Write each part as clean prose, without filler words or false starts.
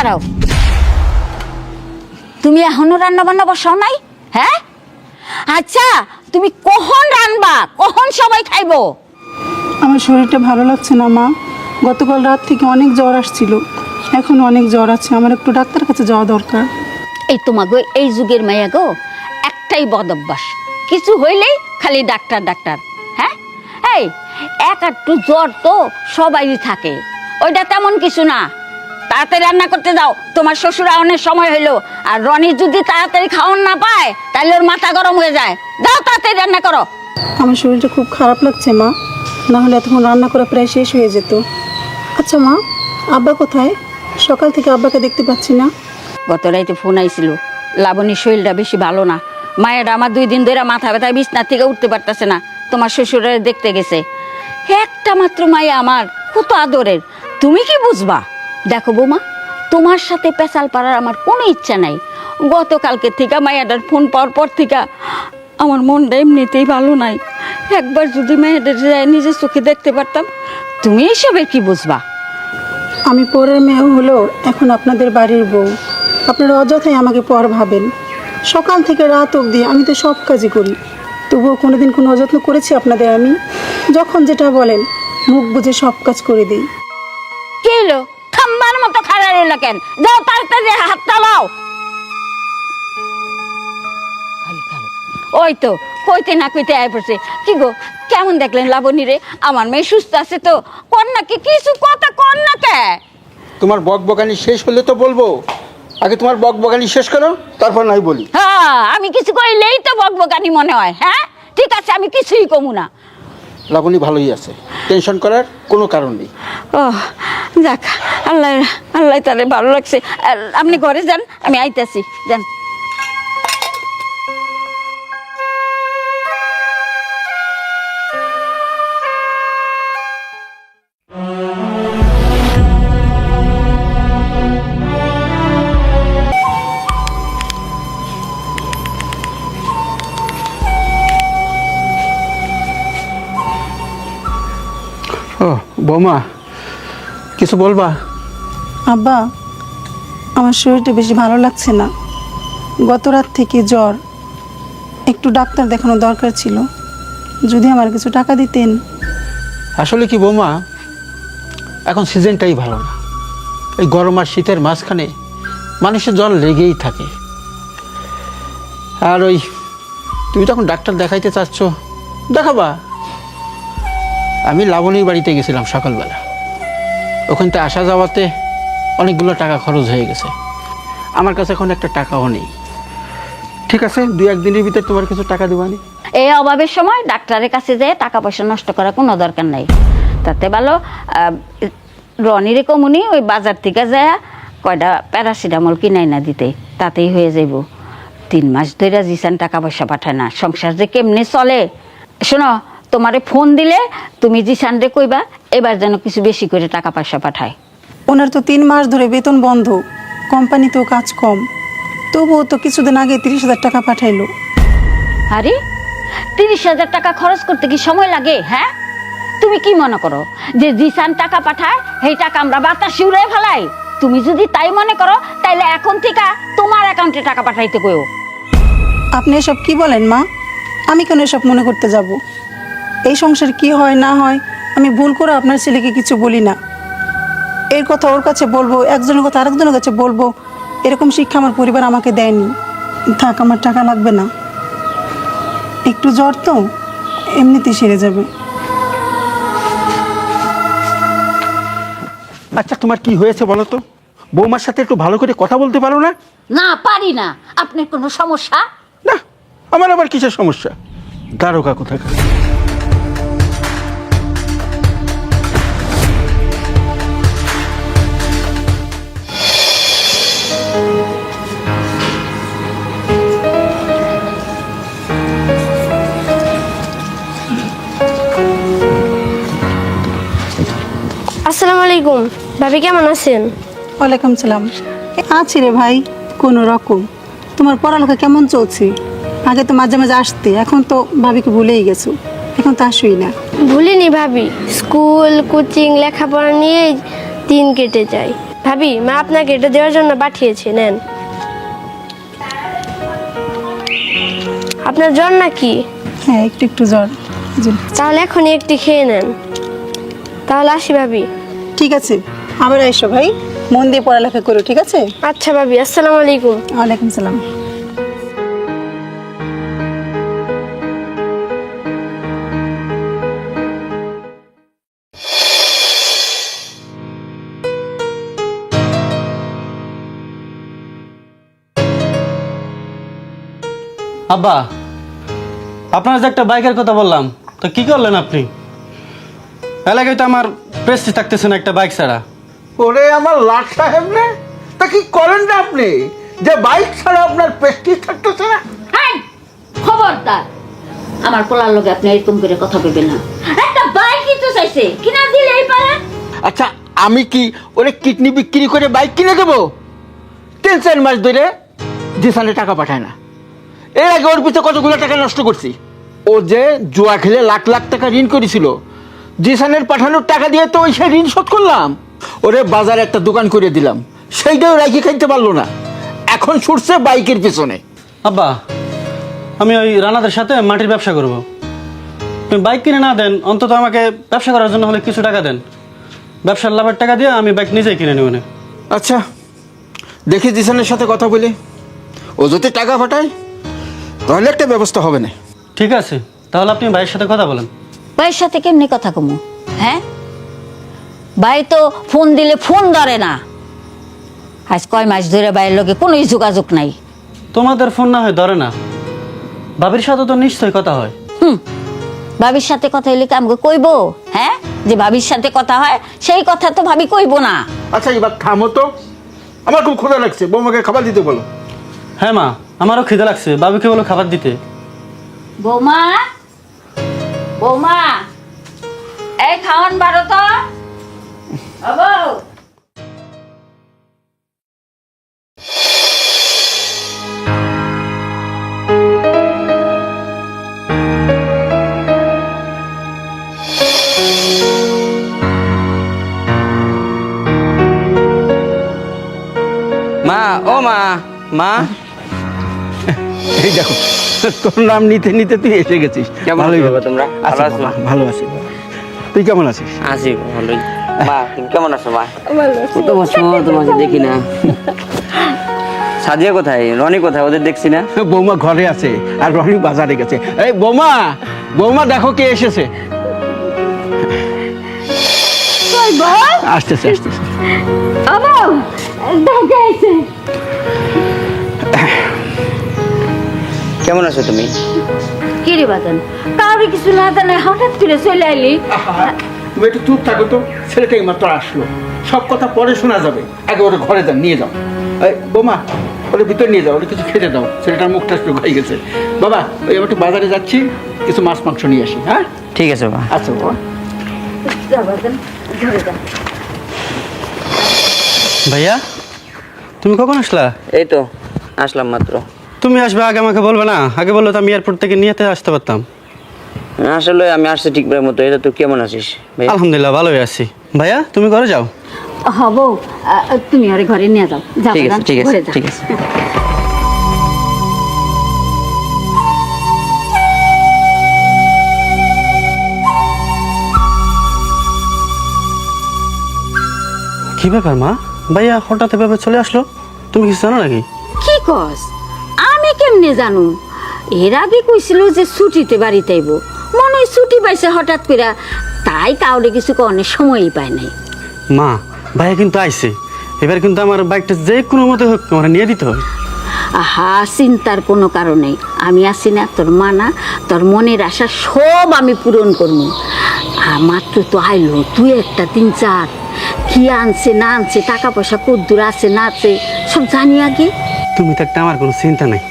দাঁড়াও, তুমি এখনো রান্না বান্না বসাও নাই? হ্যাঁ, আচ্ছা তুমি কখন রান্না, কখন সবাই খাইবো? আমার শরীরটা ভালো লাগছে না মা। গতকাল রাত থেকে অনেক জ্বর আসছিল, এখন অনেক জ্বর আছে। আমার একটু ডাক্তার কাছে যাওয়া দরকার। এই তোমাগো এই যুগের মাইয়া গো একটাই বদ অভ্যাস, কিছু হইলেই খালি ডাক্তার ডাক্তার। হ্যাঁ, এই এক একটু জ্বর তো সবারই থাকে, ওইটা তেমন কিছু না। তাড়াতাড়ি রান্না করতে যাও, তোমার শ্বশুর আউনের সময় হইলো। আর রনি যদি তাড়াতাড়ি খাওয়ান না পায় তাহলে ওর মাথা গরম হয়ে যায়। যাও তাড়াতাড়ি রান্না করো। আমার শরীরটা খুব খারাপ লাগছে মা, না হলে এতক্ষণ রান্না করা প্রায় শেষ হয়ে যেত। আচ্ছা মা, আব্বা কোথায়? সকাল থেকে আব্বাকে দেখতে পাচ্ছি না। গত রাইতে ফোন আইছিল, লাবণীর শরীরটা বেশি ভালো না। মায়ের আমার 2 দিন ধরে মাথা ব্যথায় বিছনা থেকে উঠতে পারতেছে না, তোমার শ্বশুরের দেখতে গেছে। একটা মাত্র মায়া আমার, কত আদরের, তুমি কি বুঝবা? দেখো বৌমা, তোমার সাথে পেঁচাল পাড়ার আমার কোনো ইচ্ছা নাই। গতকালকে থেকে মায়াটার ফোন পাওয়ার পর থেকে আমার মনটা এমনিতেই ভালো নাই। একবার যদি মায়াটার নিজের চোখে দেখতে পারতাম। তুমি এসবের কি বুঝবা? আমি পরের মেয়ে হলো এখন আপনাদের বাড়ির বউ। আপনারা অযথাই আমাকে পর ভাবেন। সকাল থেকে রাত অবধি আমি তো সব কাজই করি, তবুও কোনোদিন কোনো অযত্ন করেছি আপনাদের আমি? যখন যেটা বলেন মুখ বুঝে সব কাজ করে দিই। কি হলো, খাম্বার মতো খাড়া রইল কেন? যাও তাড়াতাড়ি হাত চালাও। ওই তো কইতে না কইতে আয় পড়ছে। কি গো, কেমন দেখলেন লাবণী রে? আমার মেয়ে সুস্থ আছে তো? কন্যাকে কিছু কথা কন্যা কে? তোমার বকবকানি শেষ হলে তো বলবো, আগে তোমার বকবকানি শেষ করো, তারপর নাই বলি। হ্যাঁ, আমি কিছু কইলেই তো বকবকানি মনে হয়। হ্যাঁ ঠিক আছে, আমি কিছুই কমু না। লাবণী ভালোই আছে, টেনশন করার কোনো কারণ নেই। ও যাক, আল্লাহ আল্লাহ তাহলে ভালো লাগছে। আপনি ঘরে যান, আমি আইতাছি। যান। ও বৌমা, কিছু বলবা? আব্বা, আমার শরীরটা বেশি ভালো লাগছে না। গত রাত থেকে জ্বর, একটু ডাক্তার দেখানো দরকার ছিল। যদি আমার কিছু টাকা দিতেন। আসলে কি বৌমা, এখন সিজনটাই ভালো না। এই গরম আর শীতের মাঝখানে মানুষের জ্বর লেগেই থাকে। আর ওই তুমি তখন ডাক্তার দেখাইতে চাচ্ছ, দেখাবা। আমি লাবণীর বাড়িতে গেছিলাম সকালবেলা, ওখান থেকে আসা যাওয়াতে অনেকগুলো টাকা খরচ হয়ে গেছে। আমার কাছে এখন একটা টাকাও নেই। ঠিক আছে, 2-1 দিনের ভিতরে তোমার কিছু টাকা দেবানি। এই অভাবের সময় ডাক্তারের কাছে যেয়ে টাকা পয়সা নষ্ট করার কোনো দরকার নাই। তাতে ভালো রনির কমুনি ওই বাজার থেকে যায় কয়টা প্যারাসিটামল কিনাই না দিতে, তাতেই হয়ে যাইব। 3 মাস ধরে জিসান টাকা পয়সা পাঠায় না, সংসার যে কেমনে চলে। শোনো, তোমারে ফোন দিলে তুমি জিসান রে কইবা এবার যেন কিছু বেশি করে টাকা পয়সা পাঠায়। ওনার তো 3 মাস ধরে বেতন বন্ধ, কোম্পানিতেও কাজ কম, তবুও তো কিছুদিন আগে 30,000 টাকা পাঠাইলো। আরে 30,000 টাকা খরচ করতে কি সময় লাগে? হ্যাঁ, তুমি কি মনে করো যে জিসান টাকা পাঠায় সেই টাকা আমরা বাতাসে উড়াই ফেলাই? তুমি যদি তাই মনে করো তাইলে এখন থেকে তোমার অ্যাকাউন্টে টাকা পাঠাইতে কইও। আপনি এসব কি বলেন মা? আমি কেন এসব মনে করতে যাব? এই সংসার কি হয় না হয় আমি ভুল করে আপনার ছেলেকে কিছু বলি না। এর কথা ওর কাছে বলবো, একজনের কথা আরেকজনের কাছে বলবো, এরকম শিক্ষা আমার পরিবার আমাকে দেয়নি। থাক, আমার টাকা লাগবে না। একটু জ্বর তো, এমনিতেই সেরে যাবে। আচ্ছা, তোমার কি হয়েছে বলো তো? বৌমার সাথে একটু ভালো করে কথা বলতে পারো না? না পারি না। আপনার কোনো সমস্যা? না, আমার আবার কিসের সমস্যা? দারোগা কোথাকার। আসসালামু আলাইকুম ভাবি, কেমন আছেন? ওয়ালাইকুম সালাম। আছি রে ভাই, কোনো রকম। তোমার পড়ালেখা কেমন চলছে? আগে তো মাঝে মাঝে আসতে, এখন তো ভাবিকে ভুলেই গেছো। এখন তো আসুই না। ভুলিনি ভাবি, স্কুল কোচিং লেখাপড়া নিয়ে দিন কেটে যায়। ভাবি মা আপনাকে এটা দেওয়ার জন্য পাঠিয়েছে, নেন। আপনার জ্বর নাকি? হ্যাঁ, একটু একটু জ্বর। জি। তাহলে এখনই একটি খেয়ে নেন। তাহলে আসি ভাবি। ঠিক আছে, আবার এসো ভাই, মন দিয়ে পড়ালেখা করো, ঠিক আছে? আচ্ছা ভাবি, আসসালামু আলাইকুম। ওয়ালাইকুম সালাম। আব্বা, আপনার যে একটা বাইকের কথা বললাম, তো কি করলেন আপনি? এলাকায় তো আমার প্রেস্টিজ থাকতেছে না একটা বাইক ছাড়া। ওরে আমার লাট সাহেব রে, তা কি করেন না আপনি যে বাইক ছাড়া আপনার প্রেস্টিজ থাকতেছে না? এই, খবরদার আমার পোলার লগে আপনি এরকম করে কথা বলবেন না। একটা বাইকই তো চাইছে, কিনা দিলেই পারে। আচ্ছা, আমি কি ওরে কিডনি বিক্রি করে বাইক কিনে দেবো? 3-4 মাস ধরে জিসানে টাকা পাঠায় না। এর আগে ওর পিছনে কতগুলো টাকা নষ্ট করছি। ও যে জুয়া খেলে লাখ লাখ টাকা ঋণ করেছিল, জিসানের পাঠানোর টাকা দিয়ে তো ওই সে ঋণ শোধ করলাম। ওরে বাজারে একটা দোকান করে দিলাম, সেইটাও রাখি খাইতে পারলো না। এখন ছুটছে বাইকের পিছনে। আব্বা, আমি ওই রানাদের সাথে মাটির ব্যবসা করব। তুমি বাইক কিনে না দেন, অন্তত আমাকে ব্যবসা করার জন্য হলে কিছু টাকা দেন। ব্যবসার লাভের টাকা দিয়ে আমি বাইক নিজেই কিনে নেব না। আচ্ছা, দেখি জিসানের সাথে কথা বলি, ও যদি টাকা পাঠায় তাহলে একটা ব্যবস্থা হবে না। ঠিক আছে, তাহলে আপনি ভাইয়ের সাথে কথা বলেন। ভাইয়ের সাথে কেমনি কথা কমু? হ্যাঁ, ভাই তো ফোন দিলে ফোন ধরে না। আজ কয় মাস ধরে ভাইয়ের লগে কোনো যোগাযোগ নাই। তোমাদের ফোন না হয় ধরে না, ভাবির সাথে তো নিশ্চয়ই কথা হয়। ভাবির সাথে কথা হইলে কি আমাকে কইব? হ্যাঁ, যে ভাবির সাথে কথা হয় সেই কথা তো ভাবি কইব না। আচ্ছা, এবার থামো তো, আমার খুব ক্ষুধা লাগছে, বৌমাকে খাবার দিতে বলো। হ্যাঁ মা, আমারও খিদে লাগছে, বাবুকে বলো খাবার দিতে। বৌমা, বৌমা, এই খাওয়ান বারো তো। বউ, মা, ও মা, মা, এই দেখো, তোর নাম নিতে নিতে তুই এসে গেছিস। কেমন ভালোই আছো হলো। বাবা তোমরা? আছি ভালো আছো? বাবা, ভালো আছি। তুই কেমন আছিস? আছি ভালোই। মা, তুমি কেমন আছো মা? কত বছর তোমাকে দেখি না। সাদিয়া কোথায়, রনি কোথায়? ওদের দেখছি না। বৌমা ঘরে আছে আর রনি বাজারে গেছে। এই বৌমা, বৌমা দেখো কে এসেছে। আসতেছে আসতেছে। বউ, দেখে আইছে। কেমন আছো তুমি? কি রে বাজান, কাউরে কিছু না জানাই হঠাৎ করে চলে আইলি। তুমি একটু চুপ থাকো তো, ছেলেটাই মাত্র আসলো, সব কথা পরে শোনা যাবে। আগে ওরে ঘরে যান, নিয়ে যাও। এই বৌমা, ওরে ভিতরে নিয়ে যাও, ওরে কিছু খেতে দাও, ছেলেটার মুখটা শুকাই গেছে। বাবা, ওই আমি একটু বাজারে যাচ্ছি, কিছু মাছ মাংস নিয়ে আসি। হ্যাঁ, ঠিক আছে মা। আচ্ছা বাবা। যা বাজান, ঘরে যা। ভাইয়া, তুমি কখন আসলা? এই তো আসলাম মাত্র। তুমি আসবে আগে আমাকে বলবে না? আগে বললো তো আমি এয়ারপোর্ট থেকে নিয়েতে আসতে পারতাম। আসলে আমি আসছি ঠিকভাবে মতো। এটা তুই কেমন আছিস ভাই? আলহামদুলিল্লাহ ভালোই আছি। ভাইয়া, তুমি ঘরে যাও। হব, তুমি ওরে ঘরে নিয়ে যাও। যা ঠিক বাজান, আছে, ঠিক আছে, ঘরে যা। ঠিক আছে। কি ব্যাপার মা, ভাইয়া হঠাৎ এভাবে চলে আসলো? তুমি কিছু জানো নাকি? কি কস? আমি কেমনে জানু? এর আগে কইছিল যে ছুটিতে বাড়িতে আইব, মনে হয় ছুটি পাইছে হঠাৎ করে, তাই কাউরে কিছু করার সময়ই পায় নাই। মা, ভাইয়া কিন্তু আইছে, এবার কিন্তু আমার বাইকটা যে কোনো মতে হোক আমার নিয়ে দিতে হবে। আহা, চিন্তার কোনো কারণ নেই, আমি আছি না, তোর মা না, তোর মনের আশা সব আমি পূরণ করবো। আর মাত্র তো আইলো, তুই একটা 3-4 কি আনছে না আনছে, টাকা পয়সা কদ্দুর আছে না আছে, সব জানি আগে। তুমি থাকতে আমার কোনো চিন্তা নাই।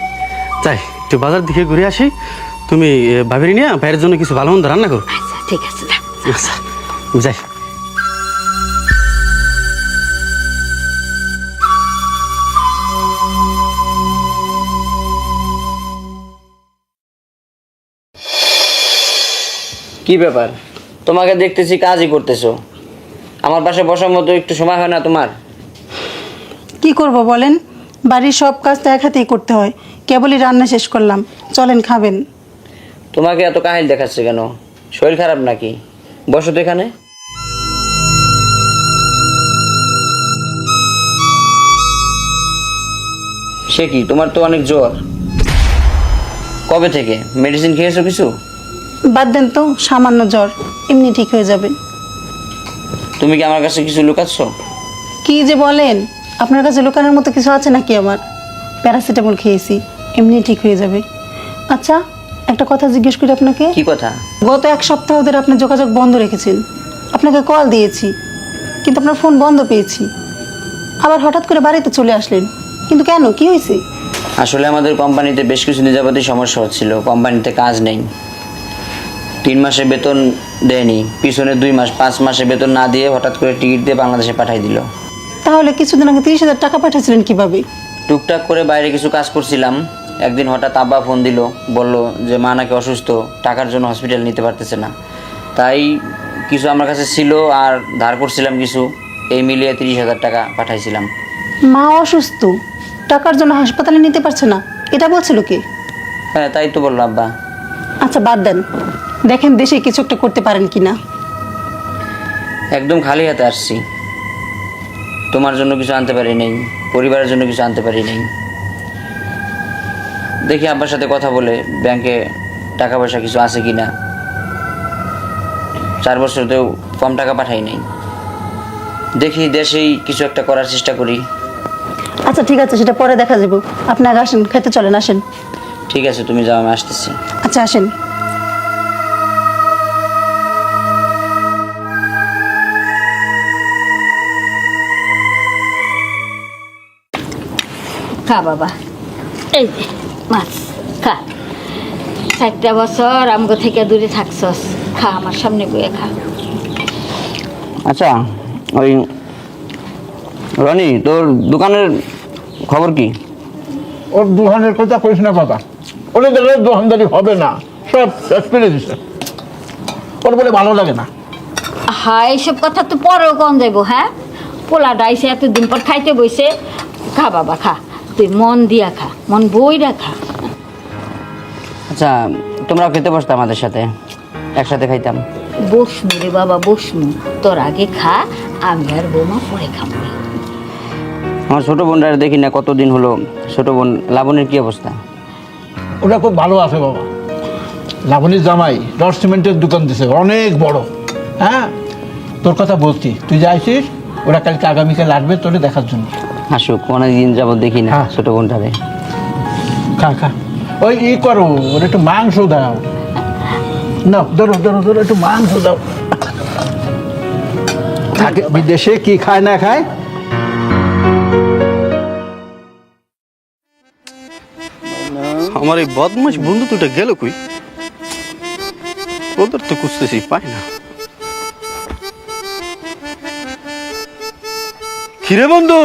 যাই একটু বাজার দিকে ঘুরে আসি, তুমি ভাবিরি নিয়ে ভাইয়ের জন্য কিছু ভালো মন্দ রান্না করো। আচ্ছা, ঠিক আছে, যা। আচ্ছা, যাই। কি ব্যাপার, তোমাকে দেখতেছি কাজই করতেছো, আমার পাশে বসার মতো একটু সময় হয় না তোমার? কি করব বলেন, বাড়ির সব কাজ তো এক হাতেই করতে হয়। কেবলই রান্না শেষ করলাম, চলেন খাবেন। তোমাকে এত কাহিল দেখাচ্ছে কেন? শরীর খারাপ নাকি? বসো তো এখানে। সে কি, তোমার তো অনেক জ্বর। কবে থেকে? মেডিসিন খেয়েছো কিছু? বাদ দেন তো, সামান্য জ্বর, এমনি ঠিক হয়ে যাবে। তুমি কি আমার কাছে কিছু লুকাচ্ছ? কি যে বলেন, আপনার কাছে লুকানোর মতো কিছু আছে নাকি? আমার প্যারাসিটামল খেয়েছি, এমনি ঠিক হয়ে যাবে। আচ্ছা, একটা কথা জিজ্ঞেস করি আপনাকে। কি কথা? গত 1 সপ্তাহ ধরে আপনি যোগাযোগ বন্ধ রেখেছেন। আপনাকে কল দিয়েছি, কিন্তু আপনার ফোন বন্ধ পেয়েছি। আবার হঠাৎ করে বাড়িতে চলে আসলেন, কিন্তু কেন, কি হয়েছে? আসলে আমাদের কোম্পানিতে বেশ কিছুদিন যাবতীয় সমস্যা হচ্ছিল। কোম্পানিতে কাজ নেই, 3 মাসে বেতন দেয়নি, পিছনে 2 মাস 5 মাসে বেতন না দিয়ে হঠাৎ করে টিকিট দিয়ে বাংলাদেশে পাঠাই দিল। তাহলে কিছুদিন আগে 30,000 টাকা পাঠিয়েছিলেন কিভাবে? টুকটাক করে বাইরে কিছু কাজ করছিলাম। একদিন হঠাৎ আব্বা ফোন দিল, বলল যে মা নাকি অসুস্থ, টাকার জন্য হসপিটাল নিতে পারতেছে না। তাই কিছু আমার কাছে ছিল আর ধার করছিলাম কিছু, এই মিলিয়ে 30,000 টাকা পাঠাইছিলাম। মা অসুস্থ, টাকার জন্য হাসপাতালে নিতে পারছে না, এটা বলছিল কি? হ্যাঁ, তাই তো বললো আব্বা। আচ্ছা বাদ দেন, দেখেন দেশে কিছু একটা করতে পারেন কিনা। একদম খালি হাতে আসছি। তোমার জন্য কিছু আনতে পারি নাই, পরিবারের জন্য কিছু আনতে পারি নাই। দেখি আব্বার সাথে কথা বলে ব্যাংকে টাকা পয়সা কিছু আছে কিনা। 4 বছরতেও কম টাকা পাঠাই নাই। দেখি দেশেই কিছু একটা করার চেষ্টা করি। আচ্ছা ঠিক আছে, সেটা পরে দেখা যাবে। আপনি আগে আসেন, খেতে চলেন, আসেন। ঠিক আছে, তুমি যাও, আমি আসতেছি। আচ্ছা আসেন। খা বাবা, এই যে মাছ খা। 4টা বছর আমগো থেকে দূরে থাকছস, খা, আমার সামনে বইয়ে খা। আচ্ছা, ওই রনি, তোর দোকানের খবর কি? ওর দোকানের কথা কইস না বাবা, ওদের দোকানদারি হবে না, সব শেষ করে দিছে। ওর বলে ভালো লাগে না। হ্যাঁ, এইসব কথা তো পরেও কন যাইবো। হ্যাঁ, পোলা ডাইছে এতদিন পর খাইতে বইছে, খা বাবা খা, তুই মন দিয়া খা, মন বইরা খা। আচ্ছা, তোমরাও খেতে বসতো আমাদের সাথে, একসাথে খাইতাম। বসমু রে বাবা, বসমু, তোর আগে খা, আমি আর বৌমা পরে খাবো। আমার ছোট বোনরা দেখি না কতদিন হলো। ছোট বোন লাবণীর কি অবস্থা? ওরা খুব ভালো আছে বাবা। লাবণীর জামাই রড সিমেন্টের দোকান দিছে, অনেক বড়। হ্যাঁ, তোর কথা বলছি, তুই যে আইসিস, ওরা কালকে আগামীকাল আসবে তোরে দেখার জন্য। আসুক, অনেকদিন যাবত দেখি না হ্যাঁ। ছোট বোনটারে। খা খা, ওই করো, ওর একটু মাংস দাও না, ধরো ধরো ধরো, একটু মাংস দাও। থাকে বিদেশে কি খায় না খায়। আমার এই বদমাস বন্ধু দুটো গেল কই? ওদের তো খুঁজতেছি, পাই না। কিরে বন্ধু,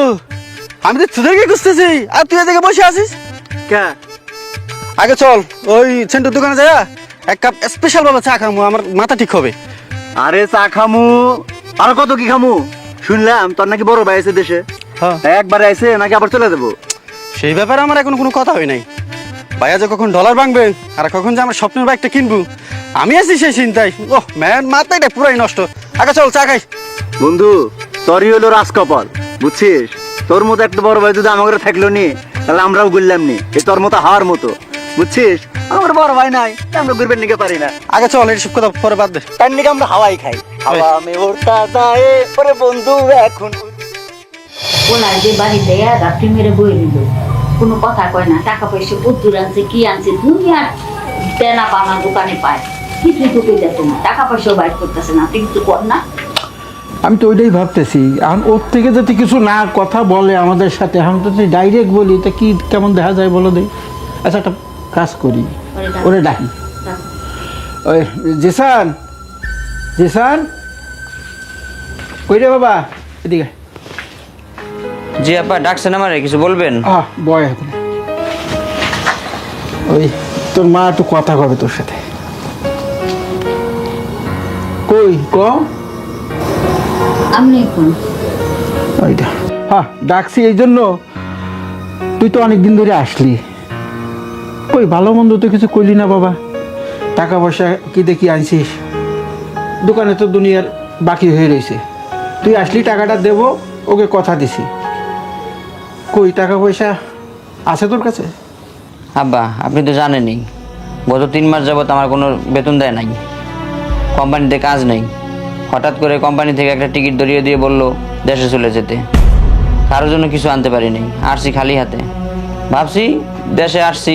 আমি তো তোদেরকে খুঁজতেছি, আর তুই এদিকে বসে আছিস কে? আগে চল, ওই সেন্টার দোকানে যা, 1 কাপ স্পেশাল ভাবে চা খামু, আমার মাথা ঠিক হবে। আরে চা খামু আর কত কি খামু? শুনলাম তোর নাকি বড় ভাই আছে দেশে, হ্যাঁ, একবারে আইছে নাকি আবার চলে যাবো? সেই ব্যাপারে আমার এখন কোনো কথা হয় নাই। ভাইয়া যে কখন ডলার ভাঙবে আর কখন যে আমার স্বপ্নের বাইকটা কিনবো, আমি আছি সেই চিন্তায়। ওহ ম্যান, মাথাটা পুরাই নষ্ট। আগে চল চা খাই। বন্ধু, তোরই হলো রাজকপাল, বুঝছিস? তোর মতো একটা বড় ভাই যদি আমাদের থাকলো নি, তাহলে আমরাও ঘুরলাম নি, এই তোর মতো হাওয়ার মতো, বুঝছিস? আমার বড় ভাই নাই, আমরা ঘুরবেন নিকে পারি না। আগে চল, এইসব কথা পরে বাদ দে। তার নিকে আমরা হাওয়াই খাই, হাওয়া মে উড়তা যায় ওরে বন্ধু এখন। পোলা যে বাড়িতে রাত্রি মেরে বই দিল, কোনো কথা কয় না, টাকা পয়সা প্রচুর আনছে, কি আনছে, দুনিয়ার দেনা পাওনা দোকানে পায়, কিছুই তো কইতেছে না, টাকা পয়সাও বাইর করতেছে না, তুই কিছু কর না। আমি তো ওইটাই ভাবতেছি, এখন ওর থেকে যদি কিছু না কথা বলে আমাদের সাথে, এখন তো ডাইরেক্ট বলি, তা কি কেমন দেখা যায় বলো দেই। আচ্ছা একটা কাজ করি, ওরে ডাকি। ওই জিসান, জিসান কই রে বাবা, এদিকে। জি আপা, ডাকছেন আমারে, কিছু বলবেন? বয় এখন। ওই তোর মা একটু কথা কবে তোর সাথে। কই ক আমি কোন ওইটা হ্যাঁ ডাকছি এই জন্য, তুই তো অনেক দিন ধরে আসলি, কই ভালো মন্দ তো কিছু কইলি না বাবা। টাকা পয়সা কি দেখি আনছিস, দোকানে তো দুনিয়ার বাকি হয়ে রয়েছে, তুই আসলি টাকাটা দেবো, ওকে কথা দিছি। কই টাকা পয়সা আছে তোর কাছে? আব্বা আপনি তো জানেনই, গত 3 মাস যাবত আমার কোনো বেতন দেয় নাই, কোম্পানিতে কাজ নেই। হঠাৎ করে কোম্পানি থেকে একটা টিকিট ধরিয়ে দিয়ে বলল দেশে চলে যেতে, কারোর জন্য কিছু আনতে পারিনি, আসছি খালি হাতে। ভাবছি দেশে আসছি,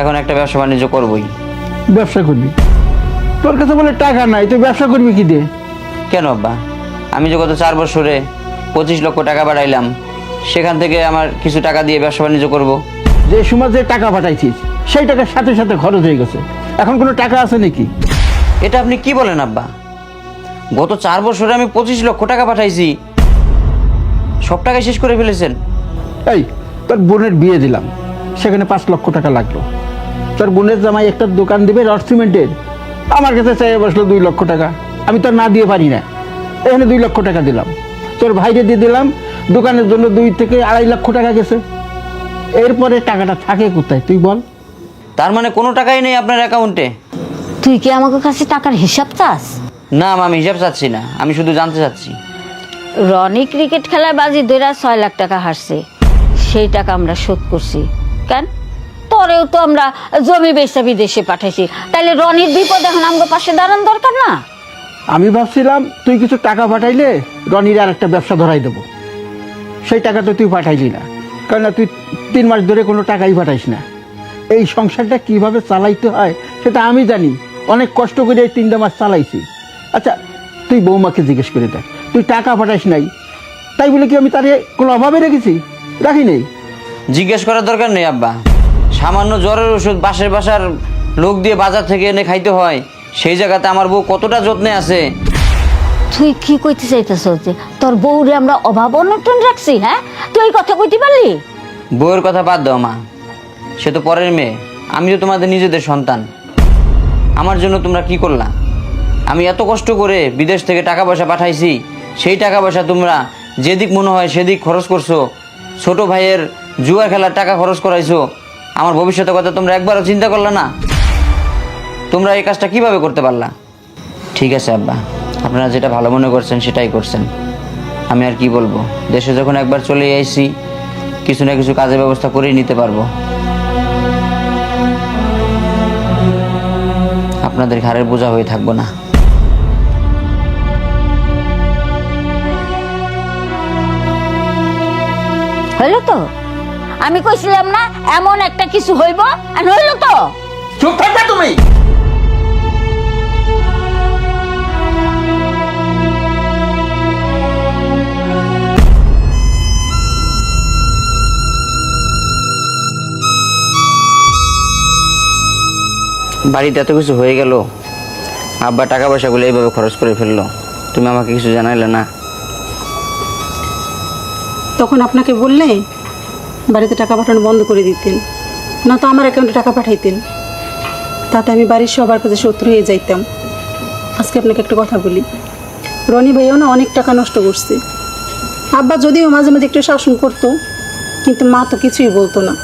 এখন একটা ব্যবসা বাণিজ্য করবই। ব্যবসা করবি? তোর কাছে বলে টাকা নাই, তুই ব্যবসা করবি কি দিয়ে? কেন আব্বা, আমি যে গত 4 বছরে 25 লক্ষ টাকা বাড়াইলাম, সেখান থেকে আমার কিছু টাকা দিয়ে ব্যবসা বাণিজ্য করবো। যে সময় যে টাকা পাঠাইছিস সেই টাকার সাথে সাথে খরচ হয়ে গেছে, এখন কোনো টাকা আছে নাকি? এটা আপনি কি বলেন আব্বা? গত 4 বছরে আমি 25 লক্ষ টাকা পাঠাইছি, সব টাকা শেষ করে ফেলেছেন। এই তোর বোনের বিয়ে দিলাম, সেখানে 5 লক্ষ টাকা লাগলো। তোর বোনের জামাই একটা দোকান দিবে রড সিমেন্টের, আমার কাছে চাইয়ে বসলো 2 লক্ষ টাকা, আমি তো না দিয়ে পারি না, এখানে 2 লক্ষ টাকা দিলাম। তোর ভাইরে দিয়ে দিলাম, দোকানের জন্য 2 থেকে 2.5 লক্ষ টাকা গেছে। এরপরে টাকাটা থাকে কোথায় তুই বল? তার মানে কোনো টাকাই নেই আপনার অ্যাকাউন্টে? তুই কি আমাকে কাছে টাকার হিসাব চাস? না আমি হিসাব চাচ্ছি না, আমি শুধু জানতে চাচ্ছি। রনি ক্রিকেট খেলায় বাজি ধরে 6 লাখ টাকা হারছে, সেই টাকা আমরা শোধ করছি। কেন? পরেও তো আমরা জমি বেচা বিদেশে পাঠাইছি, তাহলে রনির বিপদ এখন আমাদের পাশে দাঁড়ান দরকার না? আমি ভাবছিলাম তুই কিছু টাকা পাঠাইলে রনির আর একটা ব্যবসা ধরাই দেবো, সেই টাকা তো তুই পাঠাইলি না, কেননা তুই 3 মাস ধরে কোনো টাকাই পাঠাইস না। এই সংসারটা কিভাবে চালাইতে হয় সেটা আমি জানি, অনেক কষ্ট করে এই 3 মাস চালাইছি। আচ্ছা তুই বৌমাকে জিজ্ঞেস করে দেখ, তুই টাকা পাঠাইস নাই, তাই বলে কি আমি তারে কোনো অভাবে রেখেছি? রাখি নেই। জিজ্ঞেস করার দরকার নেই আব্বা, সামান্য জ্বরের ওষুধ বাসার বাসার লোক দিয়ে বাজার থেকে এনে খাইতে হয়, সেই জায়গাতে আমার বউ কতটা যত্নে আছে। তুই কি কইতে চাইতেছ যে তোর বউরে আমরা অভাব অনটন রাখছি? হ্যাঁ, তুই এই কথা কইতে পারলি? বউয়ের কথা বাদ দাও মা, সে তো পরের মেয়ে, আমি তো তোমাদের নিজেদের সন্তান। আমার জন্য তোমরা কি করলা? আমি এত কষ্ট করে বিদেশ থেকে টাকা পয়সা পাঠাইছি, সেই টাকা পয়সা তোমরা যেদিক মনে হয় সেদিক খরচ করছো। ছোট ভাইয়ের জুয়া খেলার টাকা খরচ করাইছো, আমার ভবিষ্যতের কথা তোমরা একবারও চিন্তা করলে না? তোমরা এই কাজটা কিভাবে করতে পারলা? ঠিক আছে আব্বা, আপনারা যেটা ভালো মনে করছেন সেটাই করছেন, আমি আর কি বলবো। দেশে যখন একবার চলে আইছি, কিছু না কিছু কাজের ব্যবস্থা করেই নিতে পারবো। আপনাদের ঘাড়ের বোঝা হয়ে থাকবো না। হইলো তো? আমি কইছিলাম না এমন একটা কিছু হইব, আর হইলো তো। চুপ থাকবে তুমি। বাড়িতে এত কিছু হয়ে গেল, আব্বা টাকা পয়সাগুলো এইভাবে খরচ করে ফেললো, তুমি আমাকে কিছু জানাইলে না? তখন আপনাকে বললে বাড়িতে টাকা পাঠানো বন্ধ করে দিতেন, না তো আমার অ্যাকাউন্টে টাকা পাঠাইতেন, তাতে আমি বাড়ির সবার কাছে শত্রু হয়ে যাইতাম। আজকে আপনাকে একটা কথা বলি, রনি ভাইও না অনেক টাকা নষ্ট করছে। আব্বা যদিও মাঝে মাঝে একটু শাসন করতো, কিন্তু মা তো কিছুই বলতো না।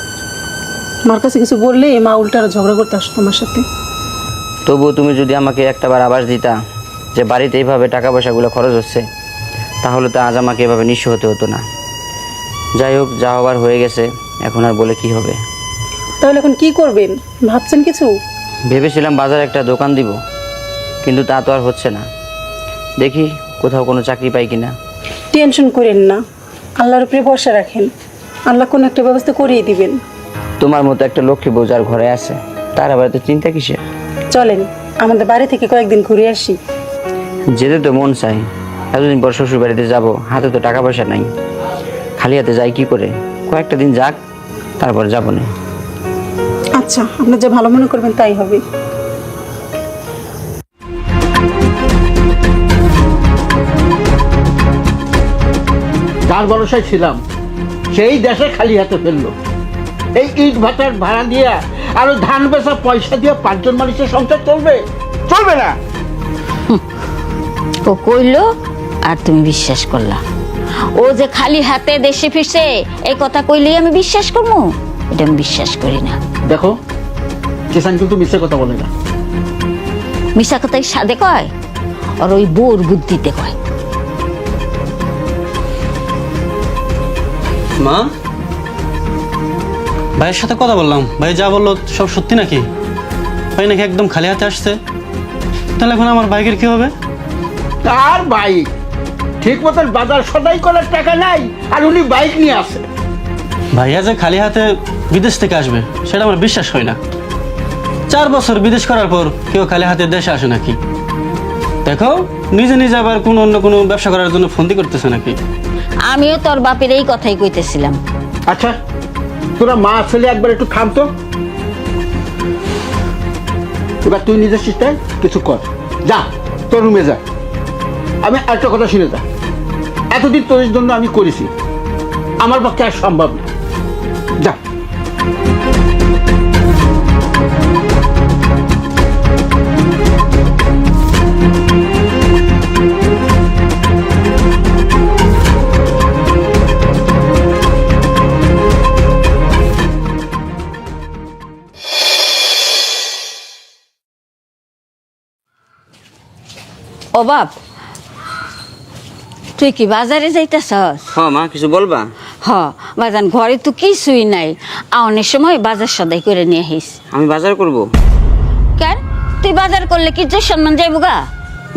মার কাছে কিছু বললে মা উল্টারা ঝগড়া করতে আসতো আমার সাথে। তবুও তুমি যদি আমাকে একটাবার আভাস দিতা যে বাড়িতে এইভাবে টাকা পয়সাগুলো খরচ হচ্ছে, তাহলে তো আজ আমাকে এভাবে নিঃস্ব হতে হতো না। যাই হোক, যা হবার হয়ে গেছে, এখন আর বলে কি হবে। তাহলে এখন কি করবেন ভাবছেন কিছু? ভেবেছিলাম বাজারে একটা দোকান দিব, কিন্তু তা তো আর হচ্ছে না। দেখি কোথাও কোনো চাকরি পাই কিনা। টেনশন করেন না, আল্লাহর উপরে ভরসা রাখেন, আল্লাহ কোনো একটা ব্যবস্থা করিয়ে দিবেন। তোমার মতো একটা লক্ষ্মী বউ যার ঘরে আছে, তার আবার তো চিন্তা কিসের? চলেন আমাদের বাড়ি থেকে কয়েকদিন ঘুরে আসি। যেতে তো মন চাই, এতদিন পর শ্বশুর বাড়িতে যাবো, হাতে তো টাকা পয়সা নাই, খালি হাতে যাই কি করে? কয়েকটা দিন যাক, তারপর যাবো না। আচ্ছা, আপনার যা ভালো মনে করবেন তাই হবে। যার ভরসায় ছিলাম সেই দেশে খালি হাতে ফেললো। এই ইট ভাটার ভাড়া দিয়া আর ওই ধান বেচা পয়সা দিয়ে 5 জন মানুষের সংসার চলবে? চলবে না। ও কইলো আর তুমি বিশ্বাস করলা? ও যে খালি হাতে দেশে ফিরছে এই কথা কইলেই আমি বিশ্বাস করবো? এটা আমি বিশ্বাস করি না। দেখো কিষান কিন্তু মিথ্যে কথা বলে না। মিশা কথাই সাদে কয়, আর ওই বোর বুদ্ধিতে কয়। মা, ভাইয়ের সাথে কথা বললাম, ভাই যা বললো সব সত্যি নাকি? ভাই নাকি একদম খালি হাতে আসছে। তাহলে এখন আমার বাইকের কি হবে? আর বাইক ঠিক মতন বাজার সদাই করার টাকা নাই, আর উনি বাইক নিয়ে আসে। ভাইয়া যে খালি হাতে বিদেশ থেকে আসবে সেটা আমার বিশ্বাস হয় না। 4 বছর বিদেশ করার পর কেউ খালি হাতে দেশে আসে নাকি? দেখো নিজে নিজে আবার কোনো অন্য কোনো ব্যবসা করার জন্য ফোনটি করতেছে নাকি? আমিও তোর বাপের এই কথাই কইতেছিলাম। আচ্ছা তোরা মা ছেলে একবার একটু থামতো। এবার তুই নিজের চেষ্টায় কিছু কর, যা তোর রুমে যা। আমি একটা কথা শুনে যা, এতদিন তোর জন্য আমি করেছি, আমার পক্ষে আর সম্ভব না। যা। ও বাপ, তুই কি বাজারে যাইতেছস? হ্যাঁ মা, কিছু বলবা? হ বাজান, ঘরে তো কিছুই নাই, অনেক সময় বাজার সদাই করে নিয়ে আহিস। আমি বাজার করব? কেন, তুই বাজার করলে কি তোর সম্মান যাইব গা?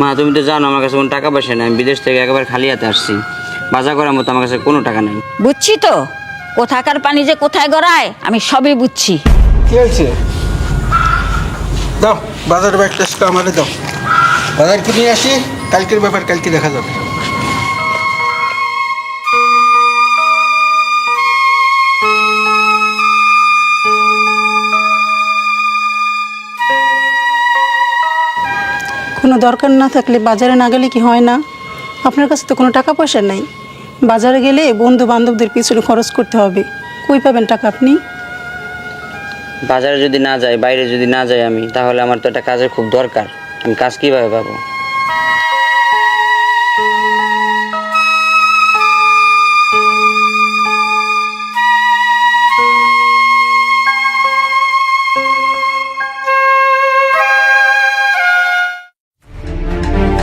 মা তুমি তো জানো আমার কাছে কোনো টাকা পয়সা নেই, আমি বিদেশ থেকে একেবারে খালি হাতে আসছি। বাজার করার মতো আমার কাছে কোনো টাকা নেই। বুঝছি তো, কোথাকার পানি যে কোথায় গড়ায় আমি সবই বুঝছি। কি হয়েছে? দাও বাজার ব্যাগটা আমারে দাও, বাজার কিনে আসি, কালকের ব্যাপার কালকে দেখা যাবে। কোনো দরকার না থাকলে বাজারে না গেলে কি হয় না? আপনার কাছে তো কোনো টাকা পয়সা নাই, বাজারে গেলে বন্ধু বান্ধবদের পিছনে খরচ করতে হবে, কই পাবেন টাকা আপনি? বাজারে যদি না যাই, বাইরে যদি না যাই আমি, তাহলে আমার তো একটা কাজের খুব দরকার। আমি কাজ কিভাবে পাবো?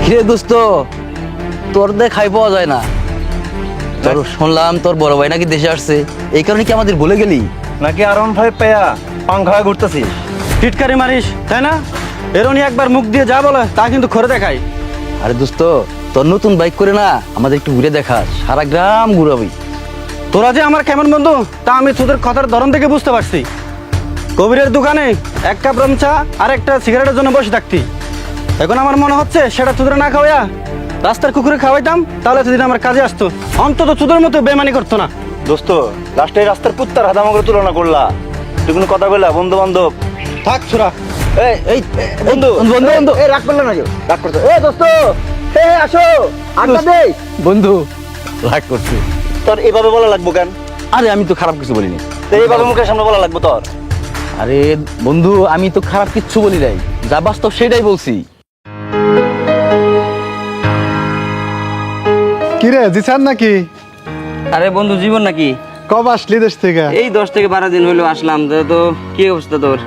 কিরে দোস্ত, তোর দেখাই পাওয়া যায় না। তোর শুনলাম তোর বড় ভাই নাকি দেশে আসছে, এই কারণে কি আমাদের ভুলে গেলি নাকি আরন ভাই পেয়া পাংখা ঘুরতেছি? টিটকারি মারিস তাই না? এরনি একবার মুখ দিয়ে যা বলে তা কিন্তু করে দেখাই। আরে দোস্ত, তোর নতুন বাইক করে না আমাদের একটু ঘুরে দেখাস, সারা গ্রাম ঘুরাবি। তোরা যে আমার কেমন বন্ধু তা আমি তোদের কথার ধরন থেকে বুঝতে পারছি। কবিরের দোকানে 1 কাপ রং চা আর একটা সিগারেটের জন্য বসে থাকতি, এখন আমার মনে হচ্ছে সেটা তোদের না খাওয়াইয়া রাস্তার কুকুরে খাওয়াইতাম, তাহলে এতদিন আমার কাজে আসতো, অন্তত তোদের মতো বেমানি করতো না। দোস্ত লাস্টে রাস্তার কুত্তার হাত আমাকে তুলনা করলা, তুই কোনো কথা বললা? বন্ধু বান্ধব থাক ছোড়া। এই বন্ধু বন্ধু বন্ধু এই রাগ করলে না, রাগ করতে এ দোস্ত, হে আসো আড্ডা দে। বন্ধু রাগ করছি। তোর এইভাবে বলা লাগবো কেন? আরে আমি তো খারাপ কিছু বলিনি। তো এইভাবে মুখের সামনে বলা লাগবো তোর? আরে বন্ধু আমি তো খারাপ কিচ্ছু বলি নাই, যা বাস্তব সেটাই বলছি। কিরে জিসান নাকি? আরে বন্ধু, জীবন নাকি? কবে আসলি দেশ থেকে? এই 10 থেকে 12 দিন হলো আসলাম। তো কি অবস্থা তোর?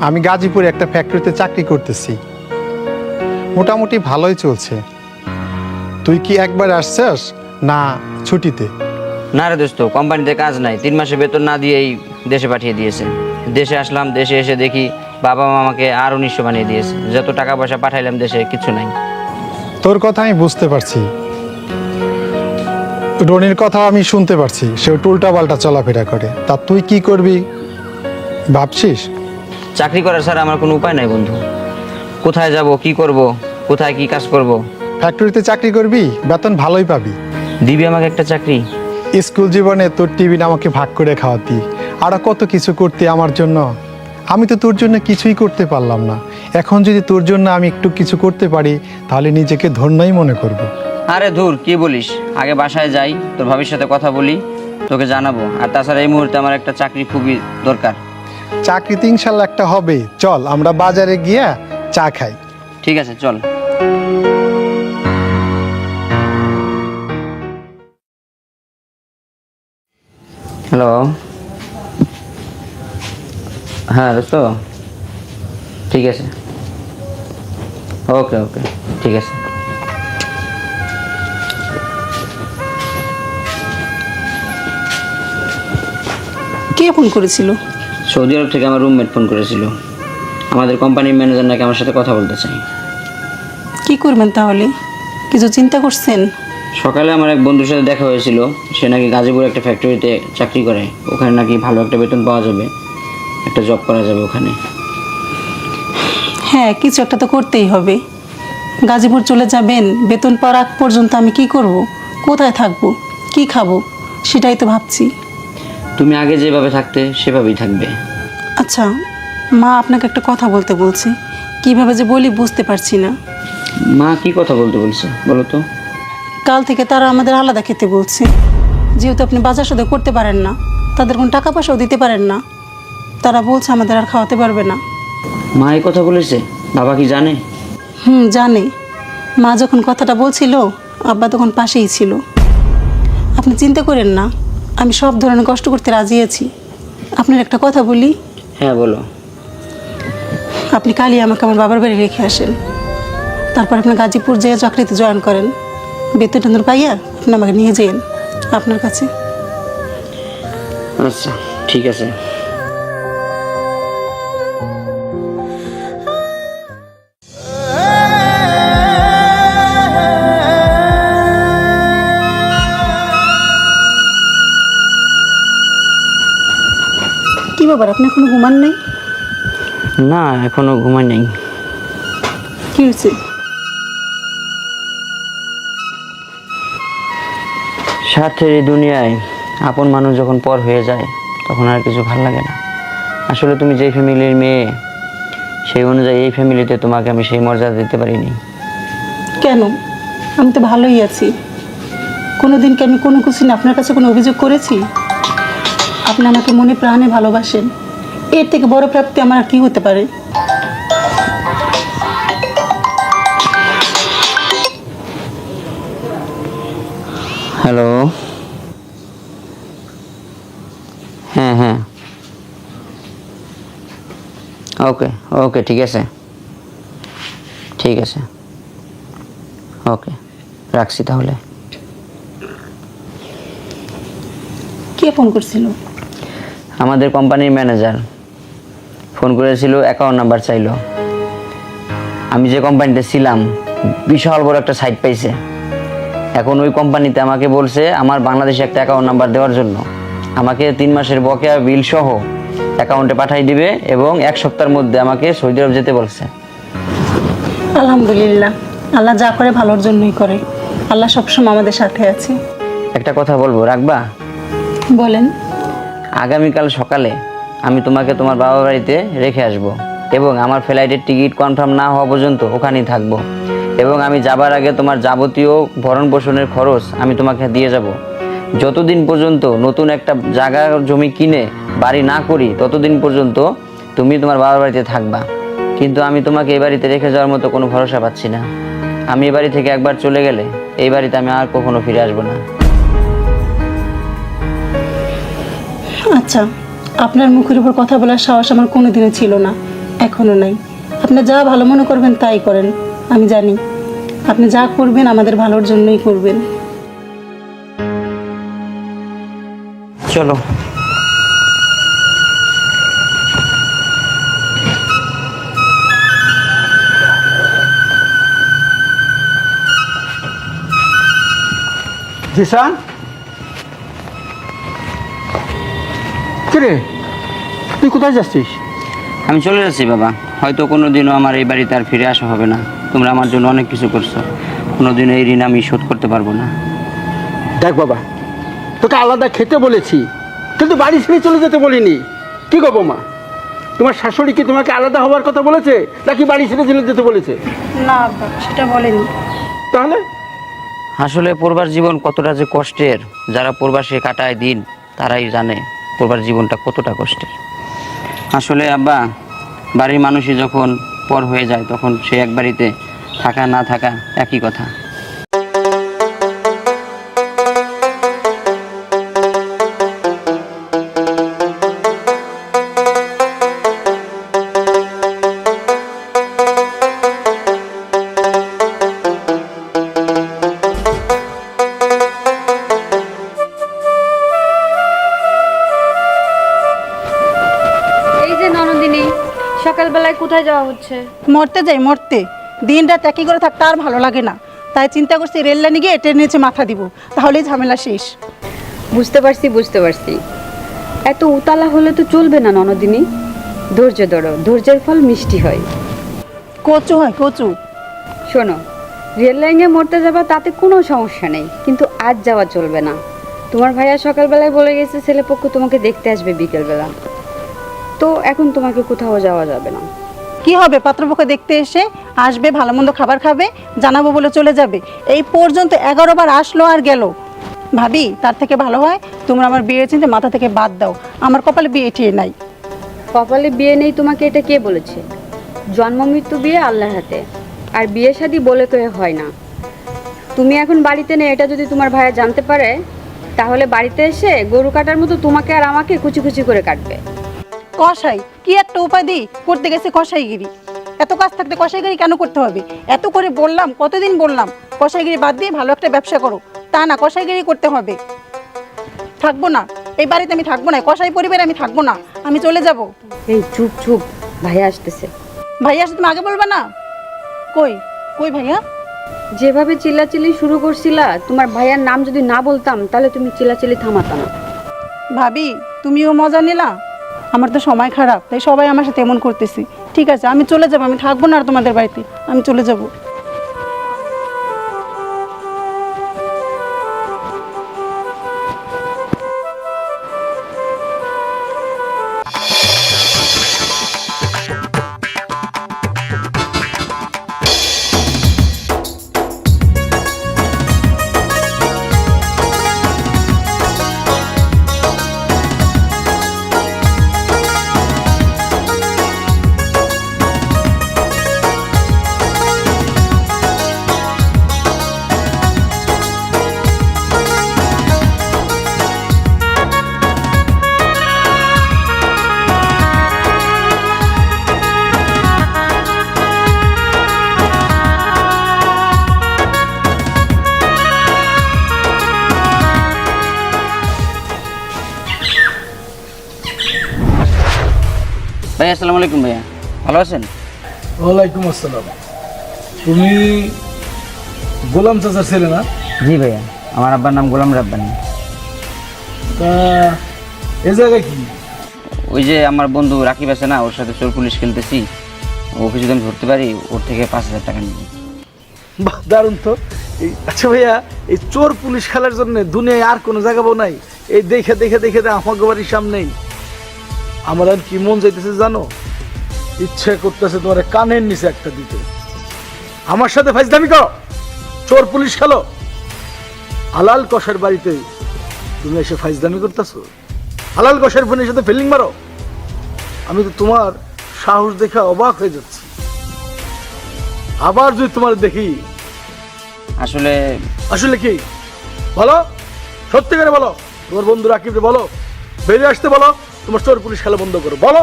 আমি গাজীপুরে একটা ফ্যাক্টরিতে চাকরি করতেছি, মোটামুটি ভালোই চলছে। তুই কি একবার আসছিস না ছুটিতে? না রে দোস্ত, কোম্পানিতে কাজ নাই, 3 মাসে বেতন না দিয়েই দেশে পাঠিয়ে দিয়েছে। দেশে আসলাম, দেশে এসে দেখি বাবা মা আমাকে আরো নিঃস্ব বানিয়ে দিয়েছে। যত টাকা পয়সা পাঠাইলাম দেশে কিছু নাই। তোর কথা আমি বুঝতে পারছি, রনির কথা আমি শুনতে পারছি, সে উল্টা পাল্টা চলাফেরা করে। তা তুই কি করবি ভাবছিস? চাকরি করার স্যার আমার কোনো উপায় নাই বন্ধু। কোথায় যাব, কি করব, কোথায় কি কাজ করব? ফ্যাক্টরিতে চাকরি করবি, বেতন ভালোই পাবি। দিবি আমাকে একটা চাকরি? স্কুল জীবনে তোর টিফিন আমাকে ভাগ করে খাওয়াতি, আরো কত কিছু করতে আমার জন্য। আমি তো তোর জন্য কিছুই করতে পারলাম না, এখন যদি তোর জন্য আমি একটু কিছু করতে পারি তাহলে নিজেকে ধন্যই মনে করব। আরে ধুর, কি বলিস? আগে বাসায় যাই, তোর ভাবির সাথে কথা বলি, তোকে জানাবো। আর তাছাড়া এই মুহূর্তে আমার একটা চাকরি খুবই দরকার। চাকরি তো ইনশাল্লাহ একটা হবে, চল আমরা বাজারে গিয়া চা খাই। ঠিক আছে, চল। হ্যালো, হ্যাঁ দোস্ত, ঠিক আছে, ওকে ওকে, ঠিক আছে। কে ফোন করেছিল? সৌদি আরব থেকে আমার রুমমেট ফোন করেছিল। আমাদের কোম্পানির ম্যানেজার নাকি আমার সাথে কথা বলতে চাই। কি করবেন তাহলে? কিছু চিন্তা করছেন? সকালে আমার এক বন্ধুর সাথে দেখা হয়েছিল, সে নাকি গাজীপুর একটা ফ্যাক্টরিতে চাকরি করে, ওখানে নাকি ভালো একটা বেতন পাওয়া যাবে, একটা জব করা যাবে ওখানে। হ্যাঁ, কিছু একটা তো করতেই হবে। গাজীপুর চলে যাবেন, বেতন পাওয়ার আগ পর্যন্ত আমি কি করব, কোথায় থাকবো, কি খাবো, সেটাই তো ভাবছি। তুমি আগে যেভাবে থাকতে সেভাবেই থাকবে। আচ্ছা, মা আপনাকে একটা কথা বলতে বলছে, কিভাবে যে বলি বুঝতে পারছি না। মা কি কথা বলতে বলছে বলো তো? কাল থেকে তারা আমাদের আলাদা খেতে বলছে, যেহেতু আপনি বাজার সদাই করতে পারেন না, তাদের কোনো টাকা পয়সাও দিতে পারেন না, তারা বলছে আমাদের আর খাওয়াতে পারবে না। মা এই কথা বলেছে? বাবা কি জানে? জানে। মা যখন কথাটা বলছিল, আব্বা তখন পাশেই ছিল। আপনি চিন্তা করেন না, আমি সব ধরনের কষ্ট করতে রাজি আছি। আপনার একটা কথা বলি। হ্যাঁ বলো। আপনি কালই আমাকে আমার বাবার বাড়ি রেখে আসেন, তারপর আপনি গাজীপুর যেয়ে চাকরিতে জয়েন করেন। বেতন টেতন পাইয়া আপনি আমাকে নিয়ে যেন আপনার কাছে। আচ্ছা ঠিক আছে। কি ব্যাপার, আপনি এখনো ঘুমান নেই? না এখনো ঘুমাই নাই। কি হয়েছে? স্বার্থের এই দুনিয়ায় আপন মানুষ যখন পর হয়ে যায় তখন আর কিছু ভালো লাগে না। আসলে তুমি যেই ফ্যামিলির মেয়ে, সেই অনুযায়ী এই ফ্যামিলিতে তোমাকে আমি সেই মর্যাদা দিতে পারিনি। কেন? আমি তো ভালোই আছি। কোনো দিন কি আমি কোনো কিছু না আপনার কাছে কোনো অভিযোগ করেছি? আপনি আমাকে মনে প্রাণে ভালোবাসেন, এর থেকে বড় প্রাপ্তি আমার আর কি হতে পারে? হ্যালো, হ্যাঁ হ্যাঁ, ওকে ওকে, ঠিক আছে ঠিক আছে, ওকে রাখছি তাহলে। কে ফোন করছিল? আমাদের কোম্পানির ম্যানেজার ফোন করেছিল, অ্যাকাউন্ট নাম্বার চাইলো। আমি যে কোম্পানিতে ছিলাম বিশাল বড় একটা সাইট পাইছে, এখন ওই কোম্পানিতে আমাকে বলছে আমার বাংলাদেশে একটা অ্যাকাউন্ট নাম্বার দেওয়ার জন্য। আমাকে 3 মাসের বকেয়া বিল সহ অ্যাকাউন্টে পাঠিয়ে দিবে এবং 1 সপ্তাহের মধ্যে আমাকে সৌদি আরব যেতে বলছে। আলহামদুলিল্লাহ, আল্লাহ যা করে ভালোর জন্যই করে। আল্লাহ সবসময় আমাদের সাথে আছে। একটা কথা বলবো, রাখবা? বলেন। আগামীকাল সকালে আমি তোমাকে তোমার বাবার বাড়িতে রেখে আসব এবং আমার ফ্লাইটের টিকিট কনফার্ম না হওয়া পর্যন্ত ওখানেই থাকবো এবং আমি যাবার আগে তোমার যাবতীয় ভরণ পোষণের খরচ আমি তোমাকে দিয়ে যাব। যতদিন পর্যন্ত নতুন একটা জায়গা জমি কিনে বাড়ি না করি ততদিন পর্যন্ত তুমি তোমার বাবার বাড়িতে থাকবা। কিন্তু আমি তোমাকে এই বাড়িতে রেখে যাওয়ার মতো কোনো ভরসা পাচ্ছি না। আমি এই বাড়ি থেকে একবার চলে গেলে এই বাড়িতে আমি আর কখনো ফিরে আসবো না। আচ্ছা, আপনার মুখের উপর কথা বলার সাহস আমার কোনোদিনও ছিল না, এখনো নাই। আপনি যা ভালো মনে করবেন তাই করেন। আমি জানি আপনি যা করবেন আমাদের ভালোর জন্যই করবেন। চলো। জিসান, কিরে তুই কোথায় যাচ্ছিস? আমি চলে যাচ্ছি বাবা, হয়তো কোনো দিনও আমার এই বাড়িতে আর ফিরে আসা হবে না। তোমরা আমার জন্য অনেক কিছু করছো, কোনোদিনও এই ঋণ আমি শোধ করতে পারবো না। দেখ বাবা, তোকে আলাদা খেতে বলেছি কিন্তু বাড়ি ছেড়ে চলে যেতে বলিনি। কি গো বৌমা, তোমার শাশুড়ি কি তোমাকে আলাদা হওয়ার কথা বলেছে নাকি বাড়ি ছেড়ে চলে যেতে বলেছে? না, সেটা বলেনি। তাহলে আসলে পূর্বার জীবন কতটা যে কষ্টের, যারা প্রবাসে কাটায় দিন তারাই জানে পূর্বার জীবনটা কতটা কষ্টের। আসলে আব্বা, বাড়ির মানুষই যখন পর হয়ে যায় তখন সে এক বাড়িতে থাকা না থাকা একই কথা। সকালবেলায় কোথায় যাওয়া হচ্ছে? মরতে যাই মরতে, দিন রাত একই করে থাকতে আর ভালো লাগে না, তাই চিন্তা করছি রেল লাইনে গিয়ে ট্রেন নিচে মাথা দিব, তাহলেই ঝামেলা শেষ। বুঝতে পারছি। এত উতালা হলে তো চলবে না ননদিনী। ধৈর্য ধরো, ধৈর্যের ফল মিষ্টি হয়। কচু হয় কচু। শোনো, রেল লাইনে মরতে যাবা তাতে কোনো সমস্যা নেই, কিন্তু আজ যাওয়া চলবে না। তোমার ভাইয়া সকালবেলায় বলে গেছে ছেলেপক্ষ তোমাকে দেখতে আসবে বিকেলবেলা, তো এখন তোমাকে কোথাও যাওয়া যাবে না। কি হবে, পাত্রপক্ষ দেখতে এসে আসবে, ভালো মন্দ খাবার খাবে, জানাবো বলে চলে যাবে। এই পর্যন্ত 11 বার আসলো আর গেল। ভাবি, তার থেকে ভালো হয় তোমরা আমার বিয়ের চিন্তা মাথা থেকে বাদ দাও, আমার কপালে বিয়ে ঠিয়ে নাই। কপালে বিয়ে নেই তোমাকে এটা কে বলেছে? জন্ম মৃত্যু বিয়ে আল্লাহর হাতে, আর বিয়ে শাদী বলে করে হয় না। তুমি এখন বাড়িতে নেই, এটা যদি তোমার ভাইয়া জানতে পারে তাহলে বাড়িতে এসে গরু কাটার মতো তোমাকে আর আমাকে কুচি কুচি করে কাটবে। কষাই কি একটা উপাধি করতে গেছে, কষাইগিরি। এত কাজ থাকতে কষাইগিরি কেন করতে হবে? এত করে বললাম, কতদিন বললাম কষাইগিরি বাদ দিয়ে ভালো একটা ব্যবসা করো, তা না কষাইগিরি করতে হবে। থাকবো না এই বাড়িতে, আমি থাকবো না, কষাই পরিবারে আমি থাকবো না, আমি চলে যাব। এই চুপ চুপ, ভাইয়া আসতেছে। ভাইয়া আসে তুমি আগে বলবে না? কই কই ভাইয়া? যেভাবে চিল্লাচিল্লি শুরু করছিলা, তোমার ভাইয়ার নাম যদি না বলতাম তাহলে তুমি চিল্লাচিল্লি থামাতা না। ভাবি, তুমিও মজা নিলা? আমার তো সময় খারাপ, তাই সবাই আমার সাথে এমন করতেছি। ঠিক আছে, আমি চলে যাব, আমি থাকবো না আর তোমাদের বাড়িতে, আমি চলে যাব। ভাইয়া আসসালামু আলাইকুম। ভাইয়া ভালো আছেন? ওয়ালাইকুম আসসালাম। তুমি গোলাম চাচার ছেলে না? জি ভাইয়া, আমার আব্বার নাম গোলাম রাব্বানি। তা এ জায়গায় কি? ওই যে আমার বন্ধু রাকিব আছে না, ওর সাথে চোর পুলিশ খেলতেছি, ওকে যদি আমি ধরতে পারি ওর থেকে 5,000 টাকা নিব। বাহ, দারুণ তো। আচ্ছা ভাইয়া, এই চোর পুলিশ খেলার জন্য দুনিয়ায় আর কোনো জায়গা নাই? এই দেখে দেখে দেখে আমাকে বাড়ির সামনেই আমার আর কি মন যাইতেছে জানো? ইচ্ছে করতেছে তোমার কানের নিচে একটা দিতে। আমার সাথে ফাইজলামি করো, চোর পুলিশ খেলো, হালাল কষের বাড়িতে তুমি এসে ফাইজলামি করতেছো? হালাল কষের বোনের সাথে ফিল্ডিং মারো? আমি তো তোমার সাহস দেখে অবাক হয়ে যাচ্ছি। আবার যদি তোমার দেখি। আসলে আসলে কি বলো, সত্যি করে বলো। তোমার বন্ধু রাকিবকে বলো বেরিয়ে আসতে বলো, তোমার চোর পুলিশ খেলা বন্ধ করো। বলো,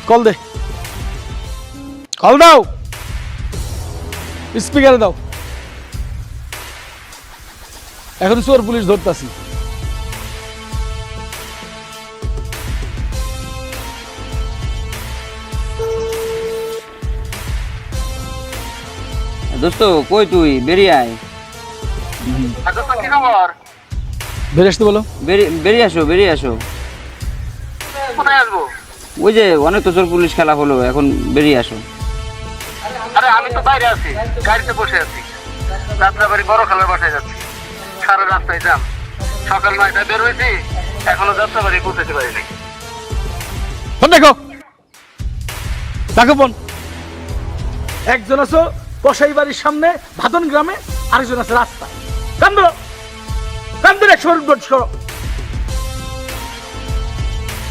কল দে, কল দাও, স্পিকারে দাও। এখন চোর পুলিশ ধরতাছি। দোস্ত কই তুই? বেরিয়ে আয়। বেরিয়ে আসতে বলো। বেরিয়ে আসো, বেরিয়ে আসো। ওই যে অনেক তো চোর পুলিশ খেলা হলো, এখন বেরিয়ে আসো। আরে আমি তো বাইরে আছি, গাড়িতে বসে আছি, যাত্রাবাড়ি বড় খেলার বাসায় যাচ্ছি। সারা রাস্তায় যাম, সকাল 9টায় বের হয়েছি, এখনো যাত্রাবাড়ি পৌঁছাতে পারিনি। ফোন দেখো, দেখো ফোন। একজন আছো কসাই বাড়ির সামনে ভাদন গ্রামে, আরেকজন আছে রাস্তায়। কান্দো কান্দো, 100 বার উঠবস করো,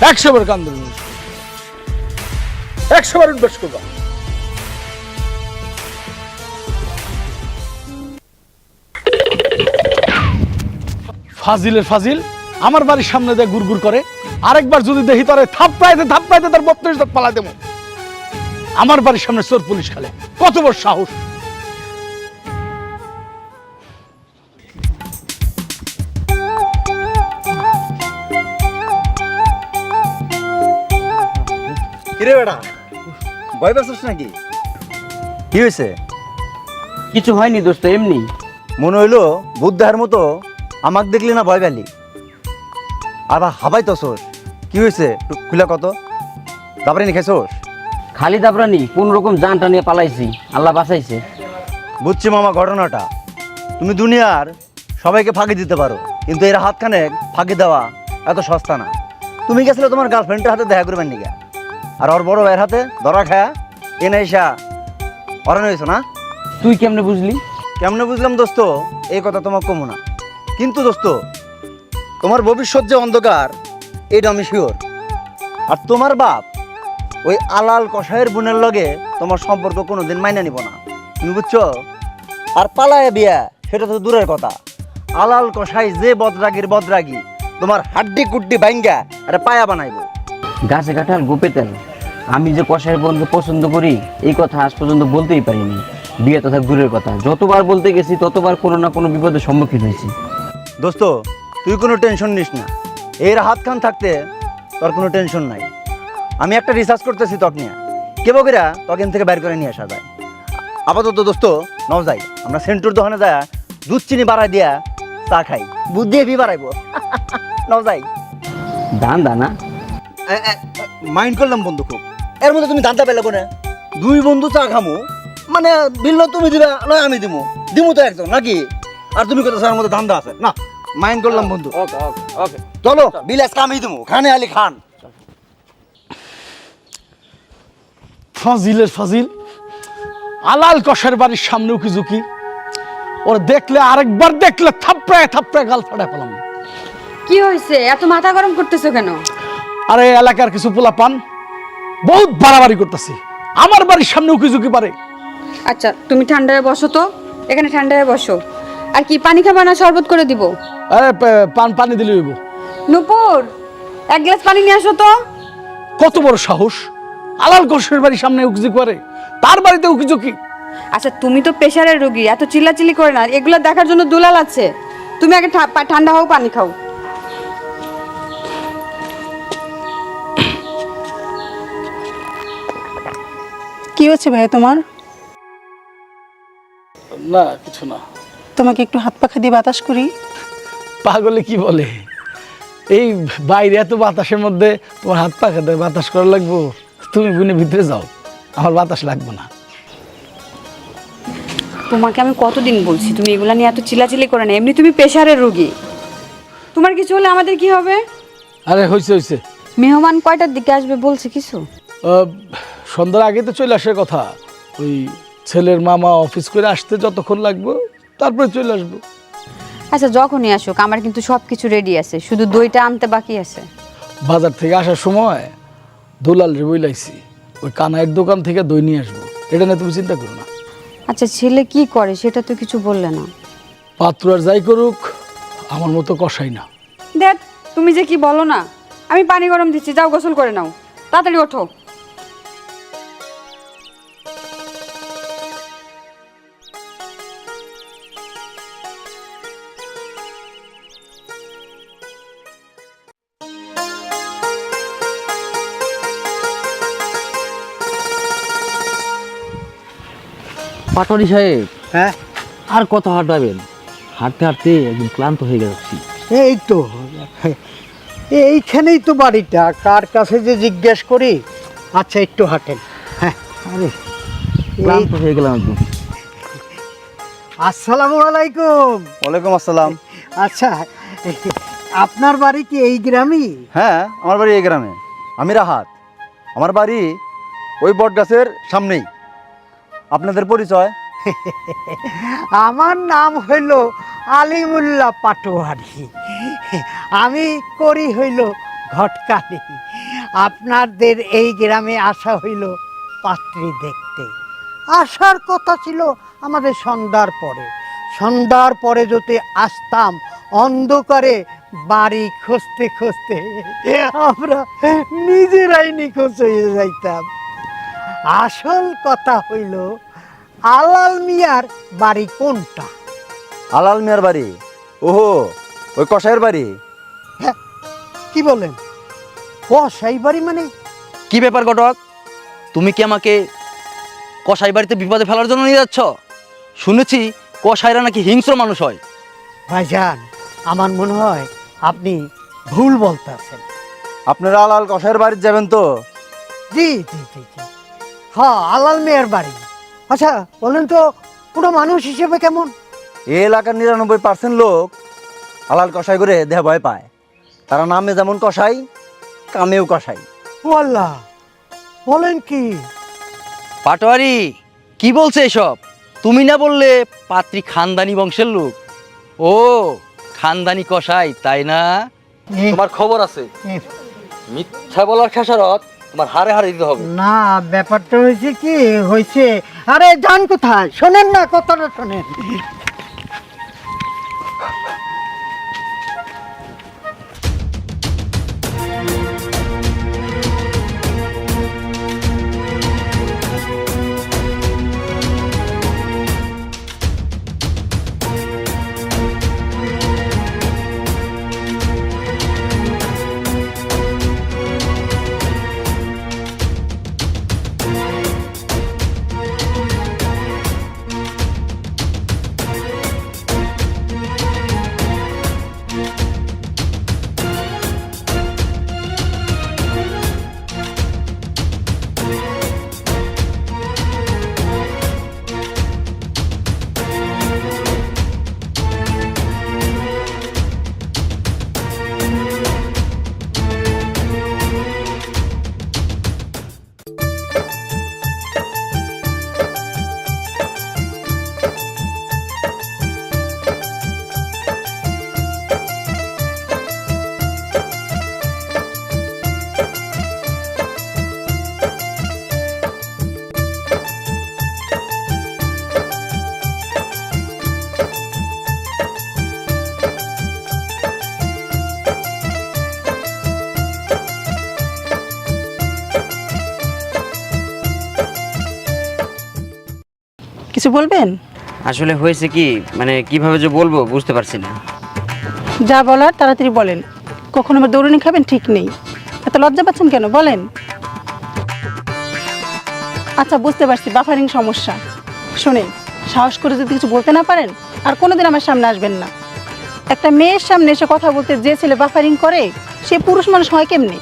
100 বার কান্দো, 100 বার উঠবস করবা। ফাজিলের ফাজিল আমার বাড়ির সামনে দিয়ে গুড়গুড় করে। আরেকবার যদি দেখি তোরে থাপ্পাইতে থাপ্পাইতে তার 32 দাঁত পালা দেবো। আমার বাড়ির সামনে চোর পুলিশ খেলে, কত বড় সাহস! কিরে বেটা, ভয় পাচ্ছিস নাকি? কি হয়েছে? কিছু হয়নি দোস্ত, এমনি। মনে হইলো বুদ্ধার মতো আমাকে দেখলি না ভয় পেলি, আবার হাবাই তো সোস। কি হয়েছে খুলে কত? তারপরে নি খেছোস? খালি দাবরানি, কোন রকম জানটা নিয়ে পালাইছি, আল্লাহ বাঁচাইছে। বুঝছি মামা ঘটনাটা। তুমি দুনিয়ার সবাইকে ফাঁকি দিতে পারো, কিন্তু এর হাতখানে ফাঁকি দেওয়া এত সস্তা না। তুমি গেছিলে তোমার গার্লফ্রেন্ডের হাতে দেখা করবেন নিগা, আর ওর বড় ভাইয়ের হাতে ধরা খায়া এনে এসা অরান হয়েছো না? তুই কেমনে বুঝলি? কেমনে বুঝলাম দোস্ত, এই কথা তোমার কমো না, কিন্তু দোস্ত তোমার ভবিষ্যৎ যে অন্ধকার এটা আমি শিওর। আর তোমার বাপ ওই আলাল কষায়ের বোনের লগে তোমার সম্পর্ক কোনোদিন মাইনা নিব না, তুমি বুঝছো? আর পালায় বিয়া সেটা তো দূরের কথা, আলাল কষাই যে বদরাগী তোমার হাড্ডি কুড্ডি ভাঙ্গা একটা পায়া বানাইবো। গাছে কাঁঠাল গোপে তেল। আমি যে কষায়ের বোনকে পছন্দ করি এই কথা আজ পর্যন্ত বলতেই পারিনি। বিয়ে তথা দূরের কথা, যতবার বলতে গেছি ততবার কোনো না কোনো বিপদের সম্মুখীন হয়েছি। দোস্ত তুই কোনো টেনশন নিস না, এর হাত খান থাকতে তোর কোনো টেনশন নাই। আমি একটা রিসার্চ করতেছি তক নিয়ে, কেবো করে তখন থেকে বের করে নিয়ে আসা যায়। আপাতত দোস্ত নাও যাই, আমরা সেন্টুর দোকানে যায় দুধ চিনি বাড়াই দিয়া চা খাই, বুদ্ধি এভি বাড়াইবো। নাও যাই। দান দানা মাইন্ড করলাম বন্ধু খুব, এর মধ্যে তুমি দানটা পেলে কোনে? দুই বন্ধু চা খামু মানে বিল তুমি দিবা নয় আমি দিমু, দিমু তো একজন নাকি? আর তুমি কত চার মধ্যে ধান্দা আছে না, মাইন্ড করলাম বন্ধু। ওকে চলো বিল আজকে আমি দিমু, খানে আলি খান। ফাজিলের ফাজিল, আলাল কষার বাড়ির সামনে উকি ঝুঁকি, ওর দেখলে আরেকবার দেখলে থাপড়ায় থাপড়ায় গাল ফাটায় পেলাম। কি হয়েছে, এত মাথা গরম করতেছো কেন? আরে এলাকার কিছু পোলা পান বহুত বাড়াবাড়ি করতেছে, আমার বাড়ির সামনে উকি ঝুঁকি পারে। আচ্ছা তুমি ঠান্ডায় বসো তো, এখানে ঠান্ডায় বসো। আর কি পানি খাবা না শরবত করে দিব? আরে পানি দিলে হইব। নূপুর, এক গ্লাস পানি নিয়ে আসো তো। কত বড় সাহস, আলাল কষার বাড়ির সামনে উকি ঝুঁকি পারে, তার বাড়িতে উকি ঝুঁকি। আচ্ছা তুমি তো প্রেশারের রোগী, এত চিল্লাচিল্লি করে না, এগুলো দেখার জন্য দুলাল আছে। তুমি আগে ঠান্ডা হও, পানি খাও। কি হচ্ছে ভাইয়া তোমার? না কিছু না। তোমাকে একটু হাত পাখা দিয়ে বাতাস করি। পাগলে কি বলে, এই বাইরে এত বাতাসের মধ্যে তোমার হাত পাখা দেয় বাতাস করা লাগবো? তুমি বুনে ভিতরে যাও, আমার বাতাস লাগবে না। তোমাকে আমি কতদিন বলছি তুমি এগুলা নিয়ে এত চিল্লাচিল্লি করে না, এমনি তুমি প্রেশারের রোগী, তোমার কিছু হলে আমাদের কি হবে? আরে হয়েছে হয়েছে, মেহমান কয়টার দিকে আসবে বলছে কিছু? সন্ধ্যার আগে তো চলে আসার কথা। ওই ছেলের মামা অফিস করে আসতে যতক্ষণ লাগবে তারপরে চলে আসবো। আচ্ছা যখনই আসুক, আমার কিন্তু সব কিছু রেডি আছে, শুধু দইটা আনতে বাকি আছে। বাজার থেকে আসার সময় দুলাল রে বইলাইছি ওই কানাইয়ের দোকান থেকে দই নিয়ে আসবো, এটা নিয়ে তুমি চিন্তা করো না। আচ্ছা ছেলে কি করে সেটা তো কিছু বললে না। পাত্র আর যাই করুক আমার মতো কষাই না। দেখ তুমি যে কি বলো না, আমি পানি গরম দিচ্ছি, যাও গোসল করে নাও, তাড়াতাড়ি ওঠো। পাটরি সাহেব, হ্যাঁ আর কত হাঁটাবেন? হাঁটতে হাঁটতে একদম ক্লান্ত হয়ে যাচ্ছি। এই তো এইখানেই তো বাড়িটা, কার কাছে যে জিজ্ঞেস করি। আচ্ছা একটু হাঁটেন। হ্যাঁ আরে ক্লান্ত হয়ে গেলাম একদম। আসসালামু আলাইকুম। ওয়ালাইকুম আসসালাম। আচ্ছা আপনার বাড়ি কি এই গ্রামই? হ্যাঁ আমার বাড়ি এই গ্রামে, আমি রাহাত, আমার বাড়ি ওই বট গাছের সামনেই। আপনাদের পরিচয়? আমার নাম হইল আলিমুল্লাহ পাটোয়ারি, আমি করি হইল ঘটকালি। আপনাদের এই গ্রামে আসা হইল পাত্রী দেখতে। আসার কথা ছিল আমাদের সন্ধ্যার পরে যদি আসতাম, অন্ধকারে বাড়ি খুঁজতে খুঁজতে আমরা নিজেরাই নিখোঁজ হয়ে যাইতাম। আসল কথা হইল আলাল মিয়ার বাড়ি কোনটা? আলাল মিয়ার বাড়ি? ওহো ওই কষাইয়ের বাড়ি। কি বলেন? কসাই বাড়ি মানে? কি ব্যাপার ঘটক, তুমি কি আমাকে কসাই বাড়িতে বিপদে ফেলার জন্য নিয়ে যাচ্ছ? শুনেছি কসাইরা নাকি হিংস্র মানুষ হয়। ভাইজান, আমার মনে হয় আপনি ভুল বলতেছেন। আপনারা আলাল কষাইয়ের বাড়ি যাবেন তো? জি জি জি জি, হ্যাঁ, আলাল মেয়ের বাড়ি। আচ্ছা বলেন তো, পুরো মানুষ হিসেবে কেমন? এই এলাকার 99% লোক আলাল কষাই করে দেহ ভয় পায়। তারা নামে যেমন কষাই, কামেও কষাই। ও আল্লাহ, বলেন কি? পাটোয়ারি কি বলছে এসব? তুমি না বললে পাত্রী খানদানি বংশের লোক? ও খানদানি কসাই, তাই না? তোমার খবর আছে, মিথ্যা বলার খেসারত তোমার হারে হারে দিতে হবে। না, ব্যাপারটা হয়েছে কি হয়েছে, আরে যান কোথায়, শোনেন না, কথাটা শোনেন। কিছু বলবেন? আসলে হয়েছে কি, মানে কিভাবে যে বলবো বুঝতে পারছি না। যা বলার তাড়াতাড়ি বলেন, কখনো আবার দৌড়ুনি খাবেন ঠিক নেই। এত লজ্জা পাচ্ছেন কেন, বলেন। আচ্ছা বুঝতে পারছি, বাফারিং সমস্যা। শোনেন, সাহস করে যদি কিছু বলতে না পারেন আর কোনোদিন আমার সামনে আসবেন না। একটা মেয়ের সামনে এসে কথা বলতে যে ছেলে বাফারিং করে সে পুরুষ মানুষ হয় কেমনি?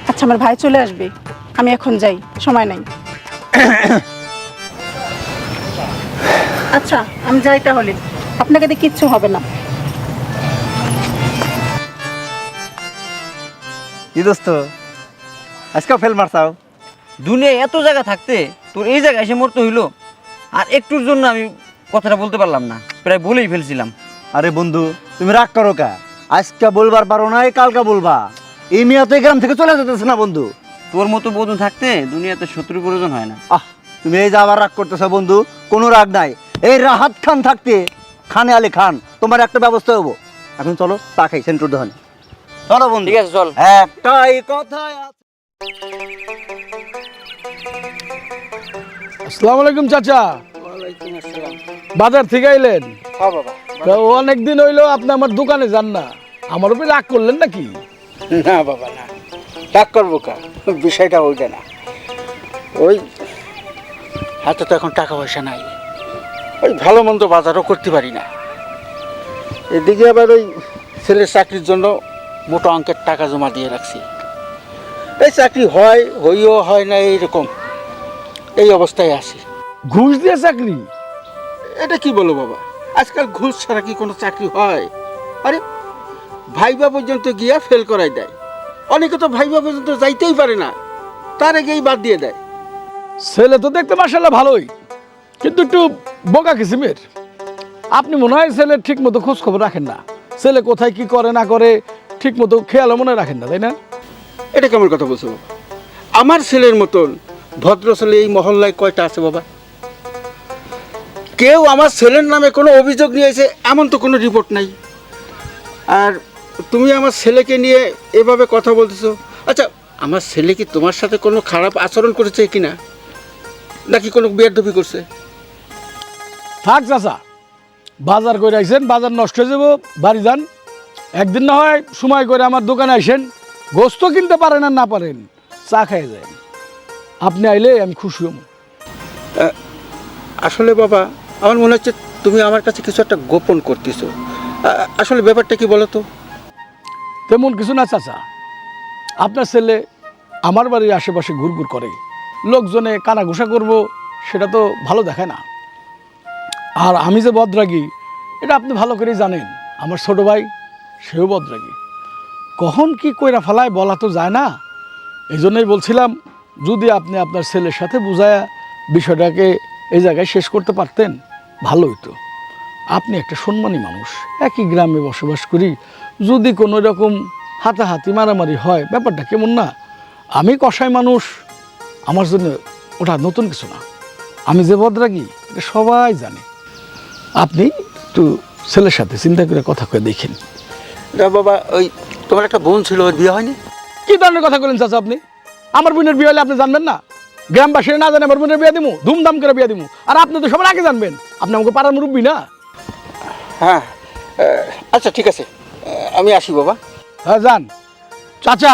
আচ্ছা আমার ভাই চলে আসবে, আমি এখন যাই, সময় নাই। আচ্ছা আমি যাই তাহলে, আপনাকে দিয়ে কিচ্ছু হবে না। কি দোস্ত, আজকেও ফেল মারছাও? দুনিয়ায় এত জায়গা থাকতে তোর এই জায়গায় এসে মরতে হইলো। আর একটুর জন্য আমি কথাটা বলতে পারলাম না, প্রায় বলেই ফেলছিলাম। আরে বন্ধু, তুমি রাগ করো কা? আজকে বলবার পারো না, কালকা বলবা। এই মেয়ে তো এই গ্রাম থেকে চলে যেতেছে না বন্ধু। তোর মতো বন্ধু থাকতে দুনিয়াতে শত্রুর প্রয়োজন হয় না। তুমি এই যে আবার রাগ করতেছ বন্ধু, কোনো রাগ নাই। এই রাহাত খান থাকতে খানে আলী খান তোমার একটা ব্যবস্থা হবো। এখন চলো চা খাই সেন্টুর দোকানে। চলো বন্ধু। ঠিক আছে চল। একটাই কথাই আছে। আসসালামু আলাইকুম চাচা। বাজার থেকে আইলেন? তা অনেকদিন হইলো আপনি আমার দোকানে যান না, আমার উপরে রাগ করলেন নাকি? না বাবা না, রাগ করবো কা? বিষয়টা ওইটা না, ওই হাতে তো এখন টাকা পয়সা নাই, ওই ভালো মন্দ বাজারও করতে পারি না। এদিকে আবার ওই ছেলের চাকরির জন্য মোটা অঙ্কের টাকা জমা দিয়ে রাখছি। এই চাকরি হইও হয় না, এইরকম এই অবস্থায় আছি। ঘুষ দিয়ে চাকরি? এটা কি বলো বাবা, আজকাল ঘুষ ছাড়া কি কোনো চাকরি হয়? আরে ভাইবা পর্যন্ত গিয়া ফেল করাই দেয়। অনেকে তো ভাইবা পর্যন্ত যাইতেই পারে না, তার আগেই বাদ দিয়ে দেয়। ছেলে তো দেখতে মাশাআল্লাহ ভালোই, কিন্তু একটু বোকা কিসিমের। আপনি মনে হয় ছেলের ঠিক মতো খোঁজ খবর রাখেন না, ছেলে কোথায় কি করে না করে ঠিক মতো খেয়াল মনে রাখেন না, তাই না? এটা কেমন কথা বলছো বাবা? আমার ছেলের মতন ভদ্র ছেলে এই মহল্লায় কয়টা আছে বাবা? কেউ আমার ছেলের নামে কোনো অভিযোগ নিয়েছে এমন তো কোনো রিপোর্ট নাই। আর তুমি আমার ছেলেকে নিয়ে এভাবে কথা বলতেছো। আচ্ছা আমার ছেলে কি তোমার সাথে কোনো খারাপ আচরণ করেছে কিনা, নাকি কোনো বেয়াদবি করছে? থাক চাচা, বাজার করে আইসেন, বাজার নষ্ট হয়ে যাব, বাড়ি যান। একদিন না হয় সময় করে আমার দোকানে আইসেন, গোস্ত কিনতে পারেন আর না পারেন, চা খেয়ে যায়। আপনি আইলে আমি খুশি হব। আসলে বাবা, আমার মনে হচ্ছে তুমি আমার কাছে কিছু একটা গোপন করতেছো। আসলে ব্যাপারটা কি বলো তো? তেমন কিছু না চাচা, আপনার ছেলে আমার বাড়ির আশেপাশে ঘুরঘুর করে, লোকজনে কানাঘুষা করব সেটা তো ভালো দেখায় না। আর আমি যে বদরাগী এটা আপনি ভালো করেই জানেন। আমার ছোট ভাই সেও বদরাগী, কখন কি কইরা ফেলায় বলা তো যায় না। এই জন্যই বলছিলাম যদি আপনি আপনার ছেলের সাথে বুঝায়া বিষয়টাকে এই জায়গায় শেষ করতে পারতেন ভালো হইতো। আপনি একটা সম্মানী মানুষ, একই গ্রামে বসবাস করি, যদি কোনো রকম হাতাহাতি মারামারি হয় ব্যাপারটা কেমন না? আমি কসাই মানুষ, আমার জন্য ওটা নতুন কিছু না। আমি যে বদরাগী এটা সবাই জানে। আপনি একটু ছেলের সাথে চিন্তা করে কথা কয়ে দেখেন। বাবা, ওই তোমার একটা বোন ছিল, ওর বিয়ে হয়নি? কি ধরনের কথা বলেন চাচা আপনি? আমার বোনের বিয়ে হলে আপনি জানবেন না? গ্রামবাসীরা না জানে আমার বোনের বিয়ে দিমু, ধুমধাম করে বিয়ে দিমু, আর আপনি তো সবার আগে জানবেন। আপনি আমাকে পাড়ার মুরব্বী না? হ্যাঁ, আচ্ছা ঠিক আছে, আমি আসি বাবা। হ্যাঁ যান। চাচা,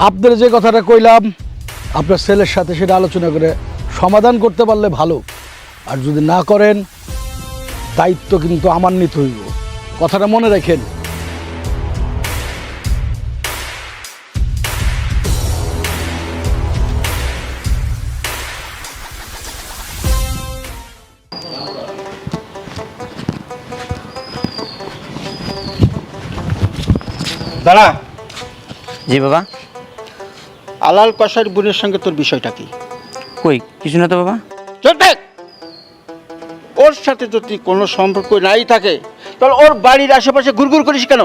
আপনার যে কথাটা কইলাম আপনার ছেলের সাথে সেটা আলোচনা করে সমাধান করতে পারলে ভালো, আর যদি না করেন দায়িত্ব কিন্তু আমার নিতে হইব, কথাটা মনে রাখেন। দাঁড়া। জি বাবা। আলাল কসাইর বোনের সঙ্গে তোর বিষয়টা কি? কই কিছু না তো বাবা। চল দেখ, ওর সাথে যদি কোনো সম্পর্ক নাই থাকে তাহলে ওর বাড়ির আশেপাশে ঘুরঘুর করিস কেন?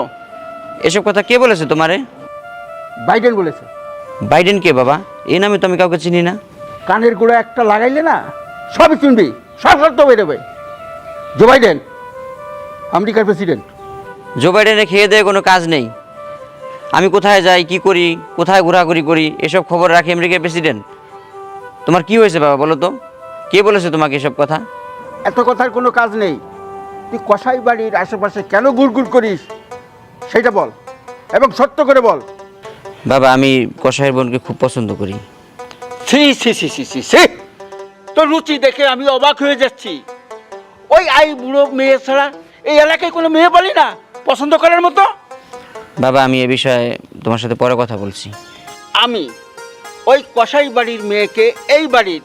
এসব কথা কে বলেছে তোমারে? বাইডেন বলেছে। বাইডেন কে বাবা? এই নামে তো আমি কাউকে চিনি না। কানের গোড়া একটা লাগাইলে না সবই চিনবি, সব শর্ত বেরোবে। জো বাইডেন আমেরিকার প্রেসিডেন্ট। জো বাইডেনে খেয়ে দেয়ে কোনো কাজ নেই। আমি কোথায় যাই, কি করি, কোথায় ঘোরাঘুরি করি এসব খবর রাখি আমেরিকার প্রেসিডেন্ট। তোমার কি হয়েছে বাবা বলো তো? কে বলেছে তোমাকে এসব কথা? এত কথার কোনো কাজ নেই। তুই কসাই বাড়ির আশেপাশে কেন ঘুরঘুর করিস সেটা বল, এবং সত্য করে বল। বাবা আমি কসাইয়ের বোনকে খুব পছন্দ করি। সি সি সি সি সি সি, তোর রুচি দেখে আমি অবাক হয়ে যাচ্ছি। ওই আই বুড়ো মেয়ে ছাড়া এই এলাকায় কোনো মেয়ে বলি না পছন্দ করার মতো। বাবা আমি এ বিষয়ে তোমার সাথে পরে কথা বলছি। আমি ওই কসাই বাড়ির মেয়েকে এই বাড়ির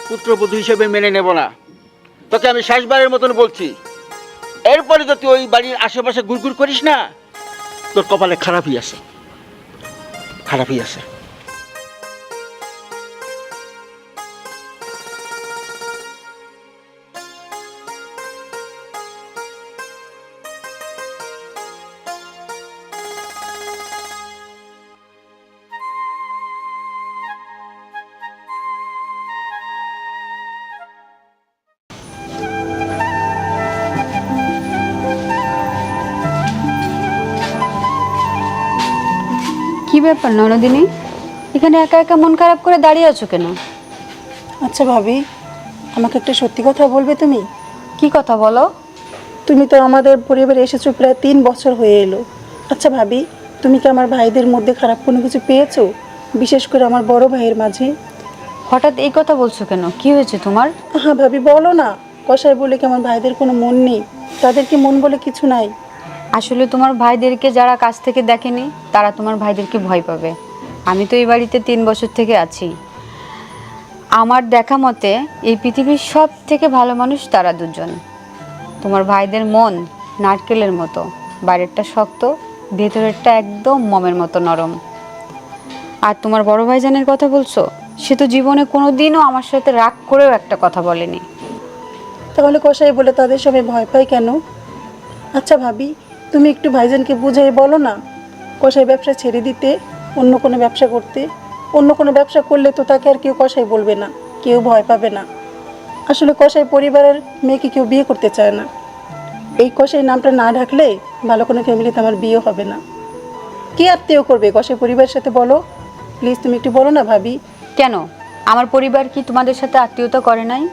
পুত্রবধূ হিসেবে মেনে নেব না। তোকে আমি শেষবারের মতন বলছি, এরপরে যদি ওই বাড়ির আশেপাশে ঘুরঘুর করিস না তোর কপালে খারাপই আছে, খারাপই আছে। কি ব্যাপার ননদিনী, এখানে একা একা মন খারাপ করে দাঁড়িয়ে আছো কেন? আচ্ছা ভাবি, আমাকে একটা সত্যি কথা বলবে তুমি? কি কথা বলো? তুমি তো আমাদের পরিবারে এসেছো প্রায় 3 বছর হয়ে এলো। আচ্ছা ভাবি, তুমি কি আমার ভাইদের মধ্যে খারাপ কোনো কিছু পেয়েছো, বিশেষ করে আমার বড় ভাইয়ের মাঝে? হঠাৎ এই কথা বলছো কেন? কি হয়েছে তোমার? হ্যাঁ ভাবি বলো না, কসাই বলে কি আমার ভাইদের কোনো মন নেই? তাদের কি মন বলে কিছু নাই? আসলে তোমার ভাইদেরকে যারা কাছ থেকে দেখেনি তারা তোমার ভাইদেরকে ভয় পাবে। আমি তো এই বাড়িতে 3 বছর থেকে আছি। আমার দেখা মতে এই পৃথিবীর সব থেকে ভালো মানুষ তারা দুজন। তোমার ভাইদের মন নারকেলের মতো, বাইরেরটা শক্ত, ভেতরেরটা একদম মোমের মতো নরম। আর তোমার বড় ভাইজানের কথা বলছো, সে তো জীবনে কোনো দিনও আমার সাথে রাগ করেও একটা কথা বলেনি। তাহলে কসাই বলে তাদের সবাই ভয় পায় কেন? আচ্ছা ভাবি, তুমি একটু ভাইজানকে বুঝিয়ে বলো না কসাই ব্যবসা ছেড়ে দিতে, অন্য কোনো ব্যবসা করতে। অন্য কোনো ব্যবসা করলে তো তাকে আর কেউ কসাই বলবে না, কেউ ভয় পাবে না। আসলে কসাই পরিবারের মেয়েকে কেউ বিয়ে করতে চায় না। এই কসাই নামটা না ঢাকলে ভালো কোনো ফ্যামিলিতে আমার বিয়ে হবে না। কে আত্মীয় করবে কসাই পরিবারের সাথে বলো? প্লিজ তুমি একটু বলো না ভাবি। কেন, আমার পরিবার কি তোমাদের সাথে আত্মীয়তা করে নাই?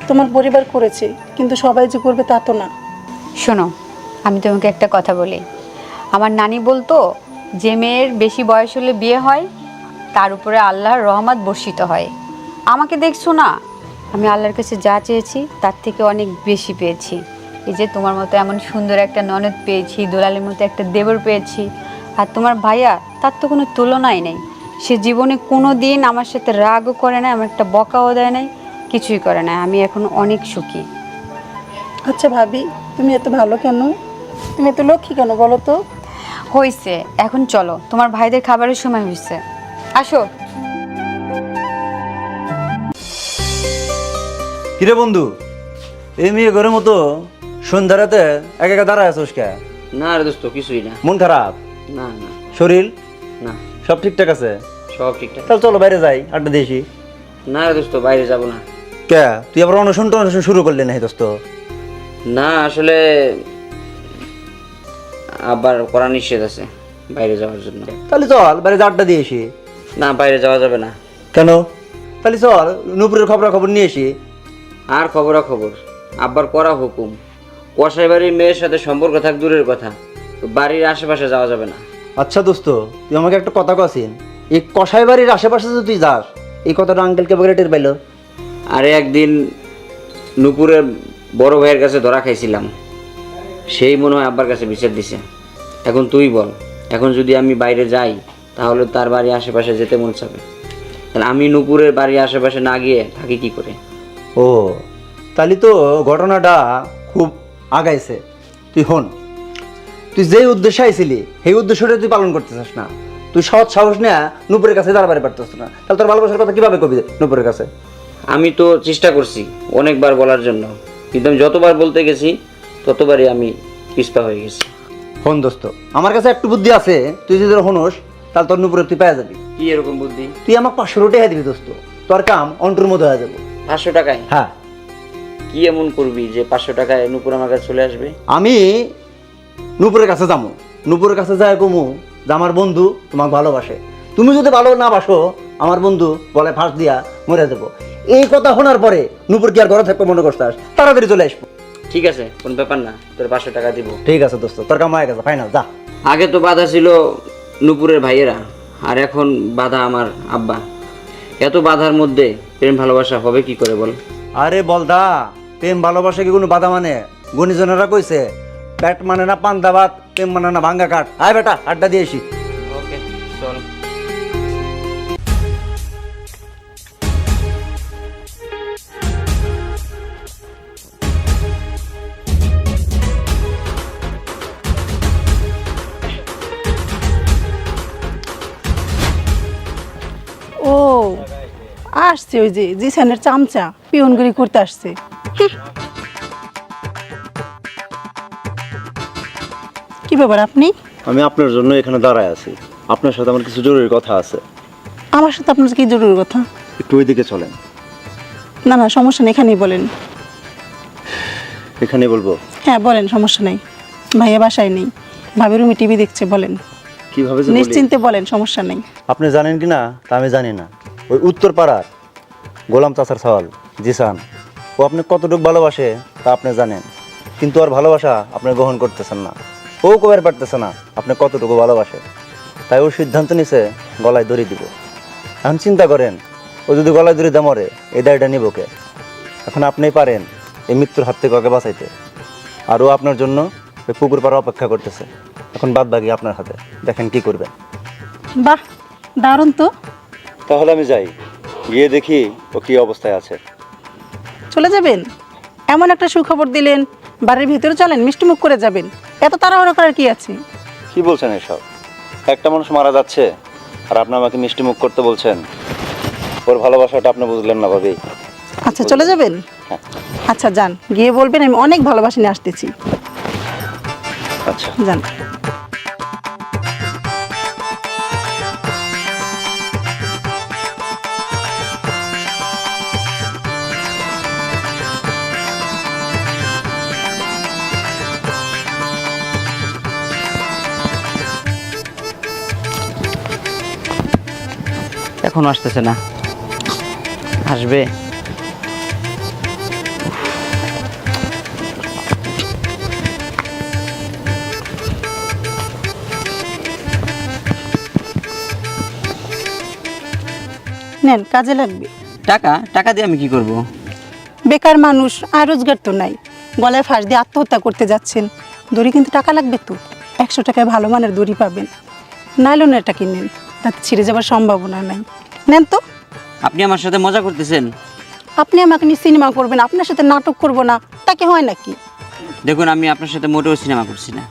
তোমার পরিবার করেছে, কিন্তু সবাই যে করবে তা তো না। শোনো, আমি তোমাকে একটা কথা বলি। আমার নানি বলতো যে মেয়ের বেশি বয়স হলে বিয়ে হয় তার উপরে আল্লাহর রহমত বর্ষিত হয়। আমাকে দেখছো না, আমি আল্লাহর কাছে যা চেয়েছি তার থেকে অনেক বেশি পেয়েছি। এই যে তোমার মতো এমন সুন্দর একটা ননদ পেয়েছি, দোলালের মতো একটা দেবর পেয়েছি, আর তোমার ভাইয়া তার তো কোনো তুলনাই নেই। সে জীবনে কোনো দিন আমার সাথে রাগও করে না, আমার একটা বকাও দেয় নাই, কিছুই করে না। আমি এখন অনেক সুখী। আচ্ছা ভাবি, তুমি এত ভালো কেন? তুমি এত লক্ষ্মী কেন বলো তো? হয়েছে, এখন চলো, তোমার ভাইদের খাবারের সময় হয়েছে, আসো। কিরে বন্ধু, এই মেয়ে ঘরের মতো সন্ধ্যারাতে একা একা দাঁড়ায় আছোস কে? না রে দোস্ত, কিছুই না। মন খারাপ? না না শরীর না, সব ঠিকঠাক আছে? সব ঠিকঠাক। তাহলে চলো বাইরে যাই, আড্ডা দিয়েছি। না রে দোস্ত, বাইরে যাব না। কে, তুই আবার অনশন টনশন শুরু করলি না দোস্ত? না, আসলে আবার করা নিষেধ আছে বাইরে যাওয়ার জন্য। তাহলে চল বাইরে যা আড্ডা দিয়েছি। না, বাইরে যাওয়া যাবে না। কেন? তাহলে চল নুপুরের খবর নিয়ে এসি। আর খবর আব্বার করা হুকুম, কসাই বাড়ির মেয়ের সাথে সম্পর্ক থাক দূরের কথা, বাড়ির আশেপাশে যাওয়া যাবে না। আচ্ছা দোস্ত, তুই আমাকে একটা কথা কছিস, এই কসাই বাড়ির আশেপাশে যদি তুই যাস, এই কথাটা আঙ্কেলকে বলে টের পাইলো? আরে একদিন নুপুরের বড় ভাইয়ের কাছে ধরা খাইছিলাম, সেই মনে হয় আব্বার কাছে বিচার দিছে। এখন তুই বল, এখন যদি আমি বাইরে যাই তাহলে তার বাড়ির আশেপাশে যেতে মন চাবে, তাহলে আমি নুপুরের বাড়ির আশেপাশে না গিয়ে থাকি কি করে? ও, তাহলে তো ঘটনাটা খুব আগাইছে। তুই হন, তুই যে উদ্দেশ্যে আইছিলি সেই উদ্দেশ্যটা তুই পালন করতে চাস না। তুই সৎ সাহস নেয়া নুপুরের কাছে দাঁড়াবারে পারতেছ না, তাহলে তোর ভালোবাসার কথা কিভাবে কবি নুপুরের কাছে? আমি তো চেষ্টা করছি অনেকবার বলার জন্য, কিন্তু আমি যতবার বলতে গেছি ততবারই আমি পিছপা হয়ে গেছি। হন দোস্ত, আমার কাছে একটু বুদ্ধি আছে, তুই যদি হনোস তাহলে তোর নুপুরে তুই পেয়ে যাবি। কি এরকম বুদ্ধি? তুই আমাকে 500 টাকা দিবি দোস্ত, তোর কাম অন্টুর মধ্যে হয়ে যাবো। 500 টাকায়? হ্যাঁ। কি এমন করবি যে 500 টাকায় নুপুর আমার কাছে চলে আসবে? আমি নুপুরের কাছে যাবো, নুপুরের কাছে যাই কমু যে আমার বন্ধু তোমাকে ভালোবাসে, তুমি যদি ভালো না বাসো আমার বন্ধু গলায় ফাঁস দিয়া মরে যাবো। এই কথা শোনার পরে নুপুর কি আর ঘরে থাকবে মনে করছিস? তাড়াতাড়ি চলে আসবো। ঠিক আছে, কোন ব্যাপার না, তোর 500 টাকা দিব। ঠিক আছে দোস্ত, তোর কাম হয়ে গেছে, ফাইনাল, যা। আগে তো বাধা ছিল নুপুরের ভাইয়েরা, আর এখন বাধা আমার আব্বা। এত বাধার মধ্যে প্রেম ভালোবাসা হবে কি করে বল? আরে বলদা, প্রেম ভালোবাসা কি কোনো বাধা মানে? গুণীজনেরা কইছে পেট মানে না পান্তা ভাত, প্রেম মানে না ভাঙ্গা কাঠ। আয় বেটা, আড্ডা দিয়েছি। ওকে, চল। ও আসছে, ওই যে জিসানের চামচা পিয়নগিরি করতে আসছে। কি ব্যাপার আপনি? আমি আপনার জন্য এখানে দাঁড়ায় আছি, আপনার সাথে আমার কিছু জরুরি কথা আছে। আমার সাথে আপনার কি জরুরি কথা? একটু ওইদিকে চলেন। না না, সমস্যা নেই, এখানেই বলেন। এখানে বলবো? হ্যাঁ বলেন, সমস্যা নেই। ভাইয়া বাসায় নেই, ভাবি রুমি টিভি দেখছে, বলেন। কিভাবে যে বলি? নিশ্চিন্তে বলেন, সমস্যা নেই। আপনি জানেন কি না তা আমি জানি না, ওই উত্তর পাড়ার গোলাম চাচার সওয়াল জিসান, ও আপনি কতটুকু ভালোবাসে তা আপনি জানেন, কিন্তু আর ভালোবাসা আপনি গ্রহণ করতেছেন না। ও কবার পারতেছে না আপনি কতটুকু ভালোবাসে, তাই ও সিদ্ধান্ত নিছে গলায় দড়ি দিব। এখন চিন্তা করেন, ও যদি গলায় দড়ি দিয়ে মরে এই দায়টা নিব কে? এখন আপনিই পারেন এই মৃত্যুর হাত থেকে ওকে বাঁচাইতে, আর ও আপনার জন্য ওই পুকুর পাড়া অপেক্ষা করতেছে। এখন বাদ বাকি আপনার হাতে, দেখেন কি করবেন। বাহ, দারুণ তো। তাহলে আমি যাই, গিয়ে দেখি ও কি অবস্থায় আছে। চলে যাবেন? এমন একটা সুখবর দিলেন, বাড়ির ভিতরে চলেন, মিষ্টি মুখ করে যাবেন, এত তাড়াহুড়ো করার কি আছে? কি বলছেন এসব? একটা মানুষ মারা যাচ্ছে আর আপনি আমাকে মিষ্টি মুখ করতে বলছেন? ওর ভালোবাসাটা আপনি বুঝলেন না ভাবি। আচ্ছা চলে যাবেন? হ্যাঁ। আচ্ছা যান, গিয়ে বলবেন আমি অনেক ভালোবাসি নিয়ে আসতেছি। আচ্ছা যান। এখন আসতেছে না, আসবে। নেন, কাজে লাগবে। টাকা টাকা দিয়ে আমি কি করব? বেকার মানুষ, আর রোজগার তো নাই, গলায় ফাঁস দিয়ে আত্মহত্যা করতে যাচ্ছেন। দড়ি কিন্তু টাকা লাগবে তো, 100 টাকায় ভালো মানের দড়ি পাবেন। নাইলনেরটা কিনেন, তাতে ছিঁড়ে যাওয়ার সম্ভাবনা নাই। নেন তো। আপনি আমার সাথে মজা করতেছেন? আপনি আমাকে নিয়ে সিনেমা করবেন, আপনার সাথে নাটক করব না, তা কি হয় নাকি? দেখুন, আমি আপনার সাথে মোটেও সিনেমা করছি না,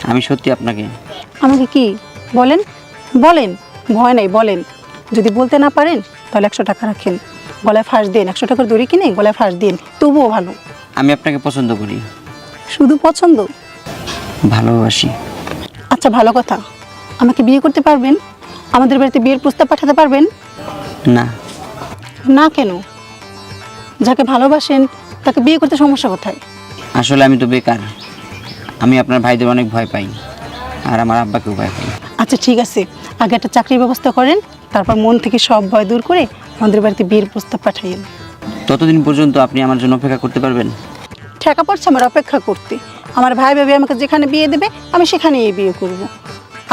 আমি সত্যি আপনাকে। আমাকে কি বলেন? বলেন, ভয় নাই, বলেন। যদি বলতে না পারেন তাহলে 100 টাকা রাখেন, গলায় ফাঁস দিন। 100 টাকার দড়ি কিনে গলায় ফাঁস দিন, তবুও ভালো। আমি আপনাকে পছন্দ করি। শুধু পছন্দ? ভালোবাসি। আচ্ছা, ভালো কথা। আমাকে বিয়ে করতে পারবেন? আমাদের বাড়িতে বিয়ের প্রস্তাব পাঠাতে পারবেন? না। না কেন? যাকে ভালোবাসেন তাকে বিয়ে করতে সমস্যা কোথায়? আসলে আমি তো বেকার, আমি আপনার ভাইদের অনেক ভয় পাই, আর আমার আব্বাকেও ভয় পাই। আচ্ছা ঠিক আছে, আগে একটা চাকরির ব্যবস্থা করেন, তারপর মন থেকে সব ভয় দূর করে আমাদের বাড়িতে বিয়ের প্রস্তাব পাঠাইয়েন। ততদিন পর্যন্ত আপনি আমার জন্য অপেক্ষা করতে পারবেন? ঠেকা পড়ছে আমার অপেক্ষা করতে। আমার ভাই ভাবি আমাকে যেখানে বিয়ে দেবে আমি সেখানেই বিয়ে করব।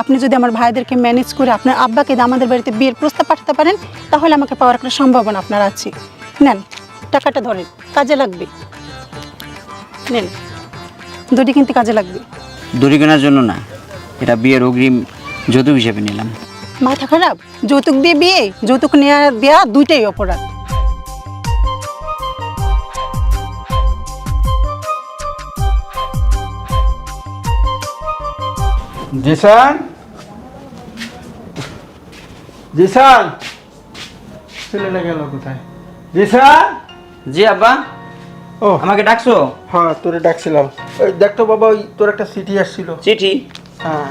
আপনি যদি আমার ভাইদেরকে ম্যানেজ করে আপনার আব্বাকে আমাদের বাড়িতে বিয়ের প্রস্তাব পাঠাতে পারেন, তাহলে আমাকে পাওয়ার একটা সম্ভাবনা আপনার আছে। নেন, টাকাটা ধরেন, কাজে লাগবে। নেন, দড়ি কিনতে কাজে লাগবে। দড়ি কেনার জন্য না, এটা বিয়ের অগ্রিম যৌতুক হিসেবে নিলাম। মাথা খারাপ? যৌতুক দিয়ে বিয়ে, যৌতুক নেওয়া দেওয়া দুইটাই অপরাধ। জিসান, জিসান, ছেলেটা গেল কোথায়? জিসান। জি আব্বা। ও, আমাকে ডাকছো? হ্যাঁ, তোরে ডাকছিলাম। ওই দেখতো বাবা, ওই তোর একটা চিঠি আসছিল। চিঠি? হ্যাঁ।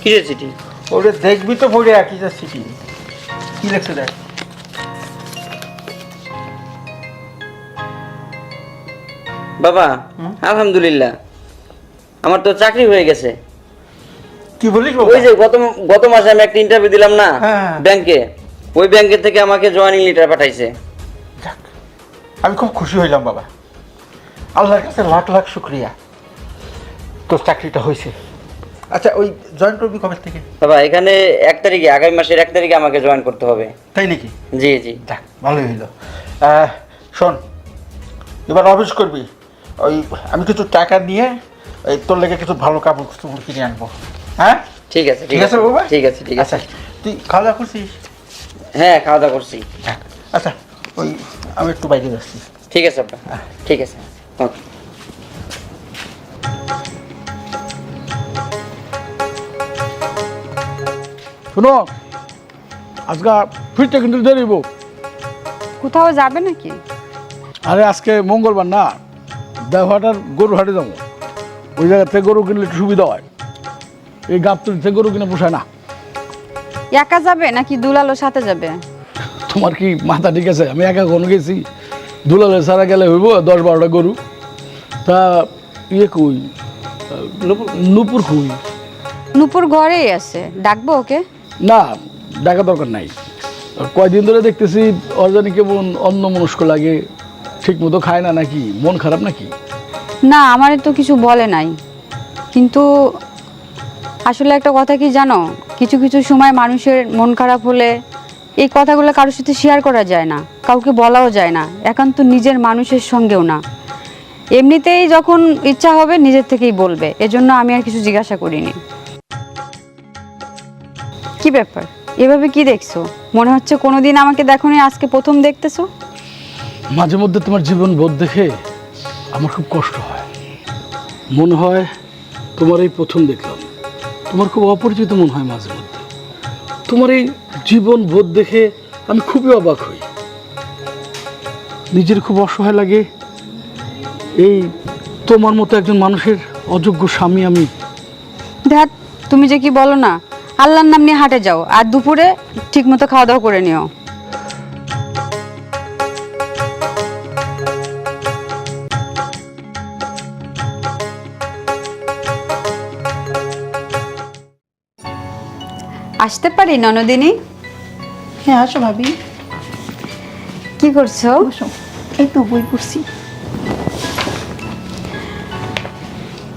কিসের চিঠি? ওরে দেখবি তো পড়ে, কিসের চিঠি, কি লেখছে দেখ। বাবা, আলহামদুলিল্লাহ, আমার তো চাকরি হয়ে গেছে। কি বলিস? ওই যে গত মাসে আমি একটা ইন্টারভিউ দিলাম না ব্যাংকে, ওই ব্যাংকের থেকে আমাকে জয়েনিং লেটার পাঠাইছে। আমি খুব খুশি হইলাম বাবা, আল্লাহর কাছে লাখ লাখ শুক্রিয়া, তোর চাকরিটা হয়েছে। আচ্ছা, ওই জয়েন করবি কবে থেকে? বাবা, এখানে 1 তারিখে, আগামী মাসের 1 তারিখে আমাকে জয়েন করতে হবে। তাই নাকি? জি জি। যাক, ভালোই হইলো। শোন, এবার অফিস করবি, ওই আমি কিছু টাকা নিয়ে এই তোর লেগে কিছু ভালো কাপড় কিনে আনবো। হ্যাঁ, ঠিক আছে ঠিক আছে বাবা। ঠিক আছে ঠিক আছে। তুই খাওয়া দাওয়া করছিস? হ্যাঁ, খাওয়া দাওয়া করছি। আচ্ছা, ওই আমি একটু বাইরে যাচ্ছি। ঠিক আছে আব্বা, ঠিক আছে, ওকে। শোনো, আজকে ফিরতে কিন্তু দেরিব। কোথাও যাবে নাকি? আরে আজকে মঙ্গলবার না, দেওহাটার গরু হাটে যাবো। ওই জায়গা থেকে গরু কিনলে একটু সুবিধা হয়, এই গাবতলি থেকে গরু কিনে পোষায় না। একা যাবে নাকি দুলালোর সাথে যাবে? তোমার কি মাথা ঠিক আছে? আমি একা কোনো গেছি? দুলালে সারা গেলে হইব 10-12টা গরু। তা ইয়ে কই, নুপুর কই? নুপুর ঘরেই আছে, ডাকবো ওকে? না, ডাকা দরকার নাই। কয়দিন ধরে দেখতেছি অর্গানিক কেমন অন্যমনস্ক লাগে, ঠিক মতো খায় না নাকি? মন খারাপ নাকি? না, আমারে তো কিছু বলে নাই, কিন্তু আসলে একটা কথা কি জানো, কিছু কিছু সময় মানুষের মন খারাপ হলে এই কথাগুলো কারোর সাথে শেয়ার করা যায় না, কাউকে বলাও যায় না, একান্ত নিজের মানুষের সঙ্গেও না। এমনিতেই যখন ইচ্ছা হবে নিজের থেকেই বলবে, এজন্য আমি আর কিছু জিজ্ঞাসা করিনি। কি ব্যাপার, এভাবে কি দেখছো? মনে হচ্ছে কোনোদিন আমাকে দেখোনি, আজকে প্রথম দেখতেছো? মাঝে মধ্যে তোমার জীবন বোধ দেখে আমার খুব কষ্ট হয়, মনে হয় তোমার এই প্রথম দেখলাম। তোমার খুব অপরিচিত মনে হয় মাঝে মধ্যে। তোমার এই জীবন বোধ দেখে আমি খুবই অবাক হই, নিজের খুব অসহায় লাগে। এই তোমার মতো একজন মানুষের অযোগ্য স্বামী আমি। ধ্যাত, তুমি যে কি বলো না, আল্লাহর নাম নিয়ে হাঁটে যাও, আর দুপুরে ঠিক মতো খাওয়া দাওয়া করে নিও। আসতে পারি ননদিনী? হ্যাঁ, আসো ভাবি। কি করছো? বসো। এই তো বই পড়ছি।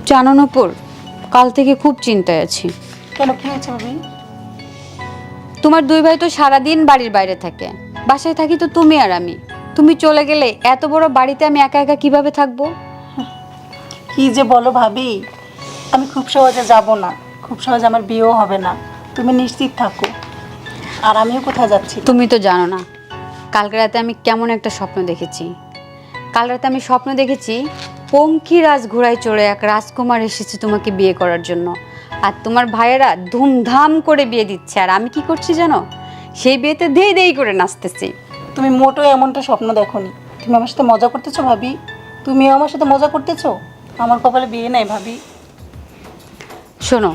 জানো নূপুর, কাল থেকে খুব চিন্তায় আছি। কেন, কি হয়েছে ভাবি? তোমার 2 ভাই তো সারাদিন বাড়ির বাইরে থাকে, বাসায় থাকি তো তুমি আর আমি। তুমি চলে গেলে এত বড় বাড়িতে আমি একা একা কিভাবে থাকবো? কি যে বলো ভাবি, আমি খুব সহজে যাব না, খুব সহজে আমার বিয়েও হবে না, তুমি নিশ্চিত থাকো। আর আমিও কোথায় যাচ্ছি? তুমি তো জানো না কালকে রাতে আমি কেমন একটা স্বপ্ন দেখেছি। কাল রাতে আমি স্বপ্ন দেখেছি পঙ্খী রাজঘোড়ায় চড়ে এক রাজকুমার এসেছে তোমাকে বিয়ে করার জন্য, আর তোমার ভাইয়েরা ধুমধাম করে বিয়ে দিচ্ছে, আর আমি কি করছি জানো? সেই বিয়েতে দেই দেই করে নাচতেছি। তুমি মোটেও এমনটা স্বপ্ন দেখোনি। তুমি আমার সাথে মজা করতেছো ভাবি, তুমিও আমার সাথে মজা করতেছো। আমার কপালে বিয়ে নাই ভাবি। শোনো,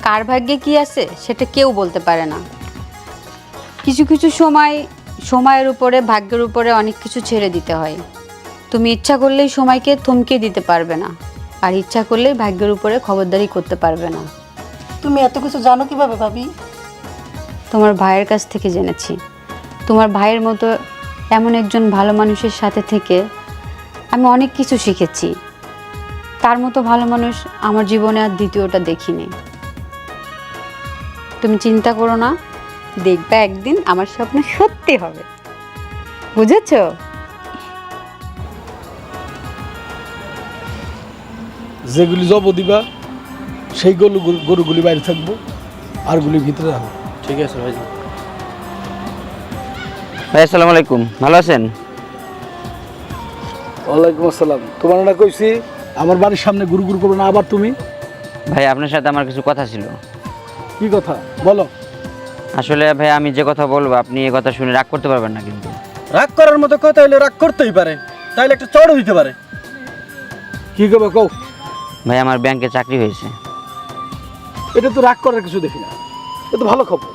কার ভাগ্যে কি আছে সেটা কেউ বলতে পারে না। কিছু কিছু সময়ের উপরে, ভাগ্যের উপরে অনেক কিছু ছেড়ে দিতে হয়। তুমি ইচ্ছা করলেই সময়কে থমকে দিতে পারবে না, আর ইচ্ছা করলেই ভাগ্যের উপরে খবরদারি করতে পারবে না। তুমি এত কিছু জানো কিভাবে ভাবি? তোমার ভাইয়ের কাছ থেকে জেনেছি। তোমার ভাইয়ের মতো এমন একজন ভালো মানুষের সাথে থেকে আমি অনেক কিছু শিখেছি। তার মতো ভালো মানুষ আমার জীবনে আর দ্বিতীয়টা দেখিনি। তুমি চিন্তা করো না, দেখবে একদিন আমার স্বপ্ন সত্যি হবে, বুঝেছো? যেগুলি জব দিবা সেই গরুগুলি বাইরে থাকবো, আরগুলি ভিতরে রাখবো। ঠিক আছে ভাই। ভাই আসসালামু আলাইকুম, ভালো আছেন? ওয়ালাইকুম আসসালাম। তোমার না কইছি আমার বাড়ির সামনে গুরু গুরু করবে না আবার তুমি? ভাই আপনার সাথে আমার কিছু কথা ছিল। কি কথা বলো? আসলে ভাই আমি যে কথা বলবো আপনি এই কথা শুনে রাগ করতে পারবেন না কিন্তু। রাগ করার মতো কথা হলে রাগ করতেই পারে, তাইলে একটা চড় হইতে পারে। কি করবে কও? ভাই আমার ব্যাংকে চাকরি হয়েছে। এটা তো রাগ করার কিছু দেখি না, এটা তো ভালো খবর।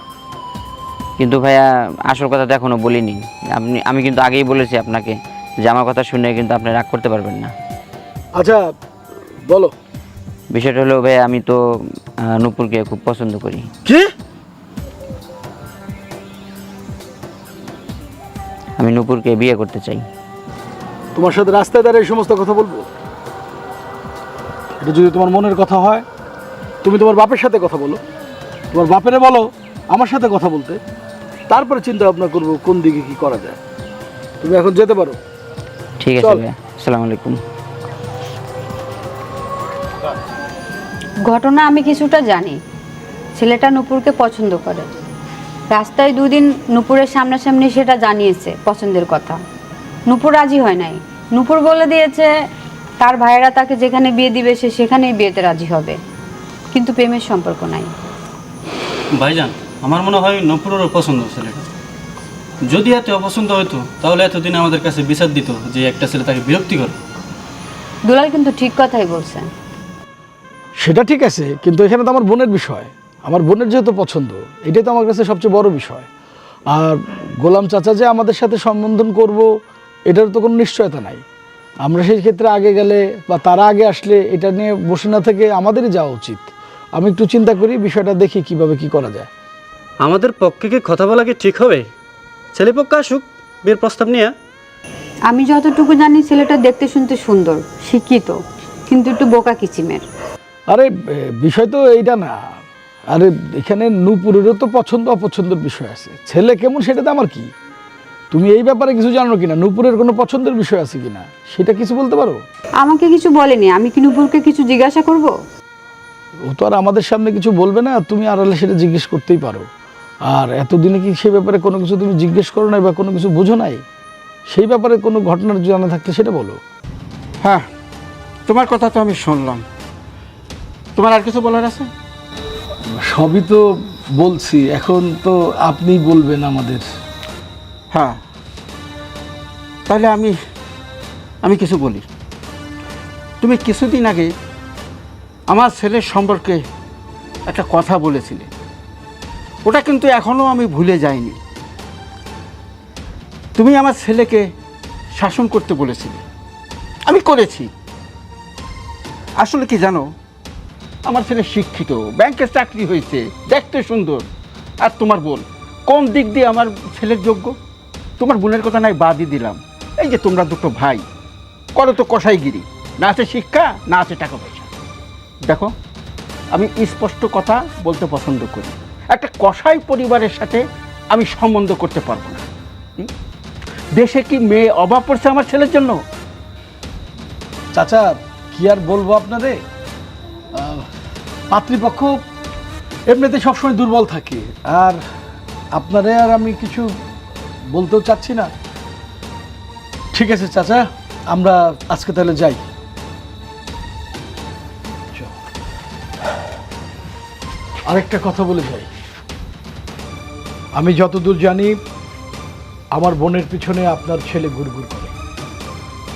কিন্তু ভাইয়া আসল কথা তো এখনো বলিনি। আমি কিন্তু আগেই বলেছি আপনাকে যে আমার কথা শুনে কিন্তু আপনি রাগ করতে পারবেন না। আচ্ছা বলো। বিষয়টা হলো ভাই আমি তো নূপুরকে খুব পছন্দ করি। কি? আমি নূপুরকে বিয়ে করতে চাই। তোমার সাথে রাস্তায় দাঁড়িয়ে এই সমস্ত কথা বলবো? এটা যদি তোমার মনের কথা হয় তুমি তোমার বাপের সাথে কথা বলো, তোমার বাপেরে বলো আমার সাথে কথা বলতে, তারপরে চিন্তা ভাবনা করবো কোন দিকে কি করা যায়। তুমি এখন যেতে পারো। ঠিক আছে চল। ভাইয়া, আসসালামু আলাইকুম। ঘটনা আমি কিছুটা জানি। ছেলেটা নূপুরকে পছন্দ করে। রাস্তায় দুদিন নূপুরের সামনাসামনি সেটা জানিয়েছে পছন্দের কথা। নূপুর রাজি হয় নাই। নূপুর বলে দিয়েছে তার ভাইয়েরা তাকে যেখানে বিয়ে দিবে সে সেখানেই বিয়েতে রাজি হবে, কিন্তু প্রেমের সম্পর্ক নাই। ভাইজান আমার মনে হয় নূপুরেরও পছন্দ ছেলেটা। যদি এত অপছন্দ হতো তাহলে এতদিন আমাদের কাছে বিচার দিত যে একটা ছেলে তাকে বিরক্তি করে। দুলাল কিন্তু ঠিক কথাই বলছে। সেটা ঠিক আছে, কিন্তু এখানে তো আমার বোনের বিষয়। আমার বোনের যেহেতু পছন্দ, এটাই তো আমার কাছে সবচেয়ে বড় বিষয়। আর গোলাম চাচা যে আমাদের সাথে সম্বোধন করব এটার তো কোনো নিশ্চয়তা নাই। আমরা সেই ক্ষেত্রে আগে গেলে বা তারা আগে আসলে এটা নিয়ে বসে না থেকে আমাদেরই যাওয়া উচিত। আমি একটু চিন্তা করি, বিষয়টা দেখি কিভাবে কি করা যায়। আমাদের পক্ষে কি কথা বলা কি ঠিক হবে? ছেলেপক্ষ আসুক বিয়ের প্রস্তাব নিয়ে। আমি যতটুকু জানি ছেলেটা দেখতে শুনতে সুন্দর, শিক্ষিত, কিন্তু একটু বোকা কিচিমের। আরে বিষয় তো এইটা না। আরে এখানে নূপুরেরও তো পছন্দ অপছন্দের বিষয় আছে। ছেলে কেমন সেটাতে আমার কি? তুমি এই ব্যাপারে কিছু জানো কিনা? নূপুরের কোনো পছন্দের বিষয় আছে কিনা সেটা কিছু বলতে পারো? আমাকে কিছু বলেনি, আমি কি নূপুরকে কিছু জিজ্ঞাসা করব? ও তো আর আমাদের সামনে কিছু বলবে না, তুমি আড়ালে সেটা জিজ্ঞেস করতেই পারো। আর এতদিনে কি সে ব্যাপারে কোনো কিছু তুমি জিজ্ঞেস করো নাই বা কোনো কিছু বোঝো নাই? সেই ব্যাপারে কোনো ঘটনার জানা থাকলে সেটা বলো। হ্যাঁ, তোমার কথা তো আমি শুনলাম। তোমার আর কিছু বলার আছে? সবই তো বলছি, এখন তো আপনি বলবেন আমাদের। হ্যাঁ, তাহলে আমি কিছু বলি। তুমি কিছুদিন আগে আমার ছেলের সম্পর্কে একটা কথা বলেছিলে, ওটা কিন্তু এখনও আমি ভুলে যাইনি। তুমি আমার ছেলেকে শাসন করতে বলেছিলে, আমি করেছি। আসলে কি জানো, আমার ছেলে শিক্ষিত, ব্যাংকে চাকরি হয়েছে, দেখতে সুন্দর। আর তোমার বোন কোন দিক দিয়ে আমার ছেলের যোগ্য? তোমার বোনের কথা নাই বাদই দিলাম। এই যে তোমরা দুটো ভাই করো তো কসাইগিরি, না আছে শিক্ষা না আছে টাকা পয়সা। দেখো, আমি স্পষ্ট কথা বলতে পছন্দ করি। একটা কসাই পরিবারের সাথে আমি সম্বন্ধ করতে পারবো না। দেশে কি মেয়ে অভাব পড়ছে আমার ছেলের জন্য? চাচা কি আর বলবো আপনারে, পাত্রীপক্ষ এমনিতে সবসময় দুর্বল থাকে, আর আপনারে আর আমি কিছু বলতেও চাচ্ছি না। ঠিক আছে চাচা, আমরা আজকে তাহলে যাই। আরেকটা কথা বলে যাই, আমি যতদূর জানি আমার বোনের পিছনে আপনার ছেলে গুড়গুড় করে,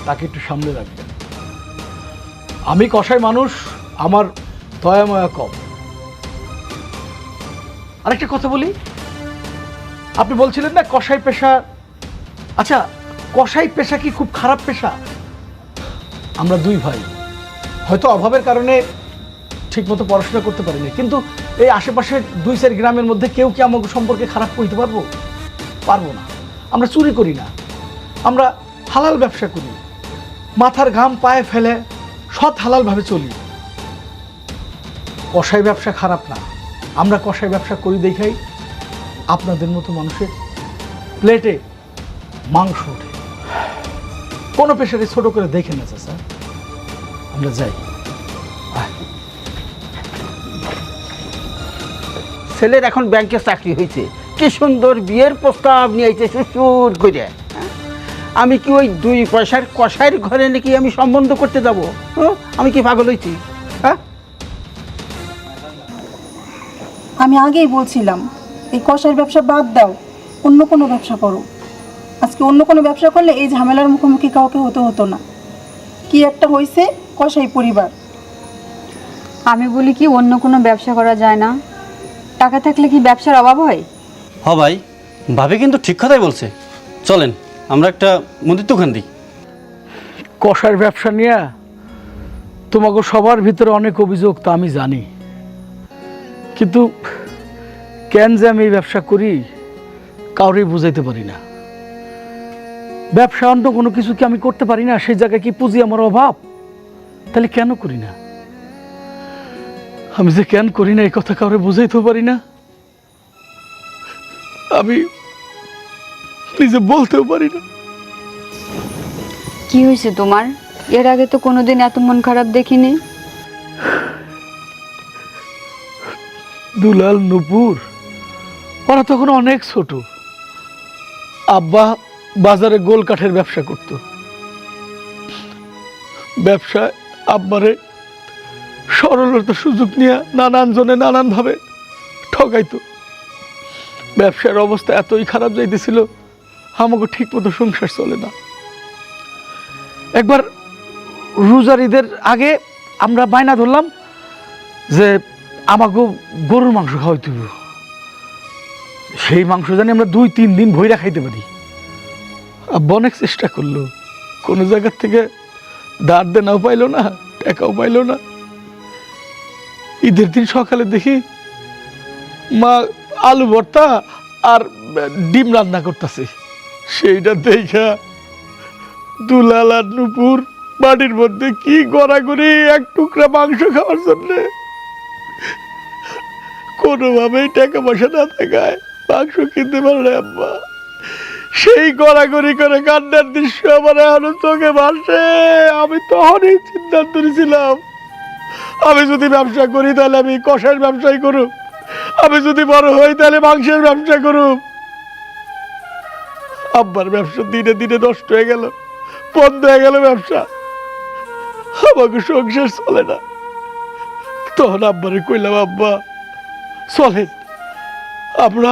তাকে একটু সামনে রাখবেন। আমি কসাই মানুষ, আমার দয়া ময়া কম। আরেকটা কথা বলি, আপনি বলছিলেন না কসাই পেশা, আচ্ছা কসাই পেশা কি খুব খারাপ পেশা? আমরা দুই ভাই হয়তো অভাবের কারণে ঠিকমতো পড়াশোনা করতে পারিনি, কিন্তু এই আশেপাশের 2-4 গ্রামের মধ্যে কেউ কি আমাকে সম্পর্কে খারাপ কইতে পারবো? পারবো না। আমরা চুরি করি না, আমরা হালাল ব্যবসা করি, মাথার ঘাম পায়ে ফেলে সৎ হালালভাবে চলি। কসাই ব্যবসা খারাপ না, আমরা কসাই ব্যবসা করি দেখাই আপনাদের মতো মানুষের প্লেটে মাংস ওঠে। কোনো পেশাকে ছোট করে দেখে না স্যার, আমরা যাই। ছেলের এখন ব্যাংকে চাকরি হয়েছে, কি সুন্দর বিয়ের প্রস্তাব নিয়ে আইছে শ্বশুর করে। আমি কি ওই 2 পয়সার কসাইয়ের ঘরে নাকি আমি সম্বন্ধ করতে যাব? আমি কি পাগল হয়েছি? হ্যাঁ, আমি আগেই বলছিলাম এই কষার ব্যবসা বাদ দাও, অন্য কোনো ব্যবসা করো। আজকে অন্য কোনো ব্যবসা করলে এই ঝামেলার মুখোমুখি কাউকে হতে হতো না। কি একটা হয়েছে কষাই পরিবার। আমি বলি কি অন্য কোনো ব্যবসা করা যায় না? টাকা থাকলে কি ব্যবসার অভাব হয়? হ ভাই, ভাবি কিন্তু ঠিক কথাই বলছে। চলেন আমরা একটা মুদির দোকান দিই। কসার ব্যবসা নিয়ে তোমাকে সবার ভিতরে অনেক অভিযোগ, তা আমি জানি, কিন্তু কেন যে আমি এই ব্যবসা করি কাউরেই বুঝাইতে পারি না। ব্যবসা অন্য কোনো কিছু কি আমি করতে পারি না? সেই জায়গায় কি পুঁজি আমার অভাব? তাহলে কেন করি না? আমি যে কেন করি না এই কথা কাউরে বুঝাইতেও পারি না, আমি নিজে বলতেও পারি না। কি হয়েছে তোমার? এর আগে তো কোনোদিন এত মন খারাপ দেখিনি। দুলাল, নূপুর ওরা তখন অনেক ছোট। আব্বা বাজারে গোল কাঠের ব্যবসা করত। ব্যবসায় আব্বারে সরলতার সুযোগ নিয়ে নানান জনে নানানভাবে ঠকাইতো। ব্যবসার অবস্থা এতই খারাপ যাইতেছিল, আমাকে ঠিক মতো সংসার চলে না। একবার রোজার ঈদের আগে আমরা বায়না ধরলাম যে আমাকে গরুর মাংস খাওয়াইতে হবে। সেই মাংস জানি আমরা 2-3 দিন ভইরা খাইতে পারি। আব্বা অনেক চেষ্টা করলো, কোনো জায়গার থেকে ধার দেনাও পাইলো না, টাকাও পাইলো না। ঈদের দিন সকালে দেখি মা আলু ভর্তা আর ডিম রান্না করতেছে। সেইটা দেখা দুলাল আর নূপুর বাড়ির মধ্যে কি গড়াগড়ি এক টুকরা মাংস খাওয়ার জন্যে। কোনোভাবেই টাকা পয়সা না থাকায় মাংস কিনতে পারে না আব্বা। সেই গড়াগড়ি করে কান্নার দৃশ্য আমার এখনো চোখে ভাসে। আমি তখনই সিদ্ধান্ত নিয়েছিলাম, আমি যদি ব্যবসা করি তাহলে আমি কষাইয়ের ব্যবসাই করুক, আমি যদি বড় হই তাহলে মাংসের ব্যবসা করুক। আব্বার ব্যবসা দিনে দিনে নষ্ট হয়ে গেল, বন্ধ হয়ে গেল ব্যবসা, আমাকে সংসার চলে না। তখন আব্বারে কইলাম, আব্বা চলেন আমরা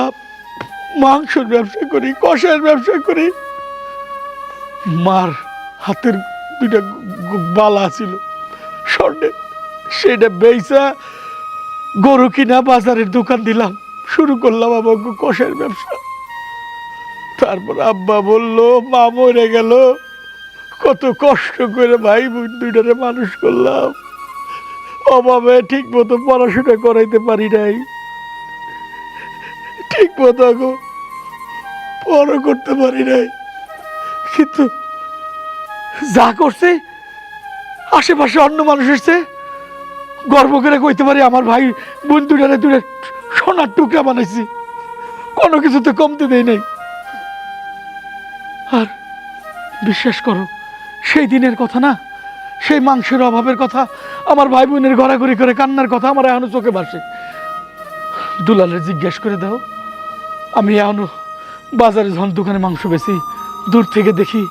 মাংসের ব্যবসা করি, কষাইয়ের ব্যবসা করি। মার হাতের 2টা বালা ছিল স্বর্ণের, সেটা বেচা গরু কিনা বাজারের দোকান দিলাম, শুরু করলাম আমাকে কষাইয়ের ব্যবসা। তারপর আব্বা বলল, মা মরে গেল, কত কষ্ট করে ভাই বোন 2টারে মানুষ করলাম, অভাবে ঠিক মতো পড়াশোনা করাইতে পারি নাই, ঠিক মতো বড় করতে পারি নাই। কিন্তু যা করছে আশেপাশে অন্য মানুষ এসছে, গর্ব করে কইতে পারি আমার ভাই বোন 2টারে দুটো 2 সোনার টুকরা বানাইছি, কোনো কিছুতে কমতে দেই নাই। আর বিশ্বাস করো, সেই দিনের কথা না, সেই মাংসের অভাবের কথা, আমার ভাই বোনের গড়াগড়ি করে কান্নার কথা আমার এখনো চোখে ভাসে। দুলালের জিজ্ঞেস করে দাও, আমি এখনো বাজারে যখন দোকানে মাংস বেশি, দূর থেকে দেখি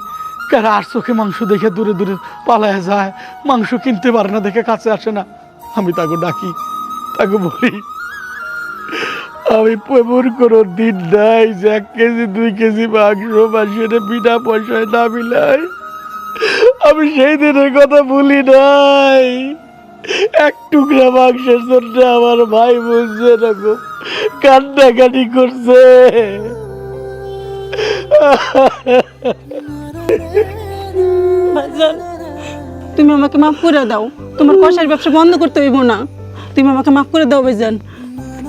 কারা আর চোখে মাংস দেখে দূরে দূরে পালায় যায়, মাংস কিনতে পারে না দেখে কাছে আসে না। আমি তাকে ডাকি, তাকে বলি আমি এমন কোনো দিন নাই যে 1 কেজি 2 কেজি মাংস মাসের বিনা পয়সায় না মিলাই। আমি সেই দিনের কথা ভুলি নাই। এক টুকরা মাংসের জন্য আমার ভাই বুঝছে এরকম কান্নাকাটি করছে। ভাইজান, তুমি আমাকে মাফ করে দাও। তোমার কষার ব্যবসা বন্ধ করতে হইব না। তুমি আমাকে মাফ করে দাও ভাইজান।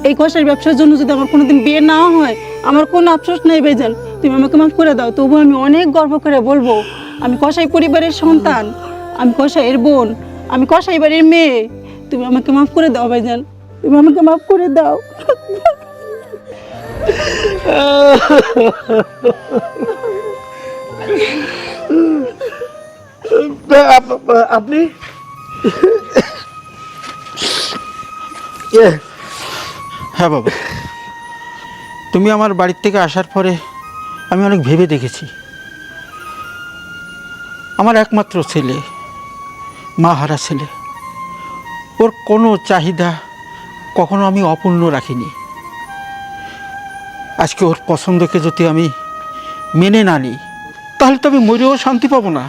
এই কষার ব্যবসার জন্য যদি আমার কোনোদিন বিয়ে না হয়, আমার কোনো আফসোস নেই ভাইজান। তুমি আমাকে মাফ করে দাও। তবু আমি অনেক গর্ব করে বলবো, আমি কষাই পরিবারের সন্তান, আমি কষাইয়ের বোন, আমি কষাই বাড়ির মেয়ে। তুমি আমাকে মাফ করে দাও ভাইজান, তুমি আমাকে মাফ করে দাও। আপনি হ্যাঁ বাবা, তুমি আমার বাড়ির থেকে আসার পরে আমি অনেক ভেবে দেখেছি। আমার একমাত্র ছেলে, মা হারা ছেলে, ওর কোনো চাহিদা কখনো আমি অপূর্ণ রাখিনি। আজকে ওর পছন্দকে যদি আমি মেনে না নিই, তাহলে তো আমি মরেও শান্তি পাবো না,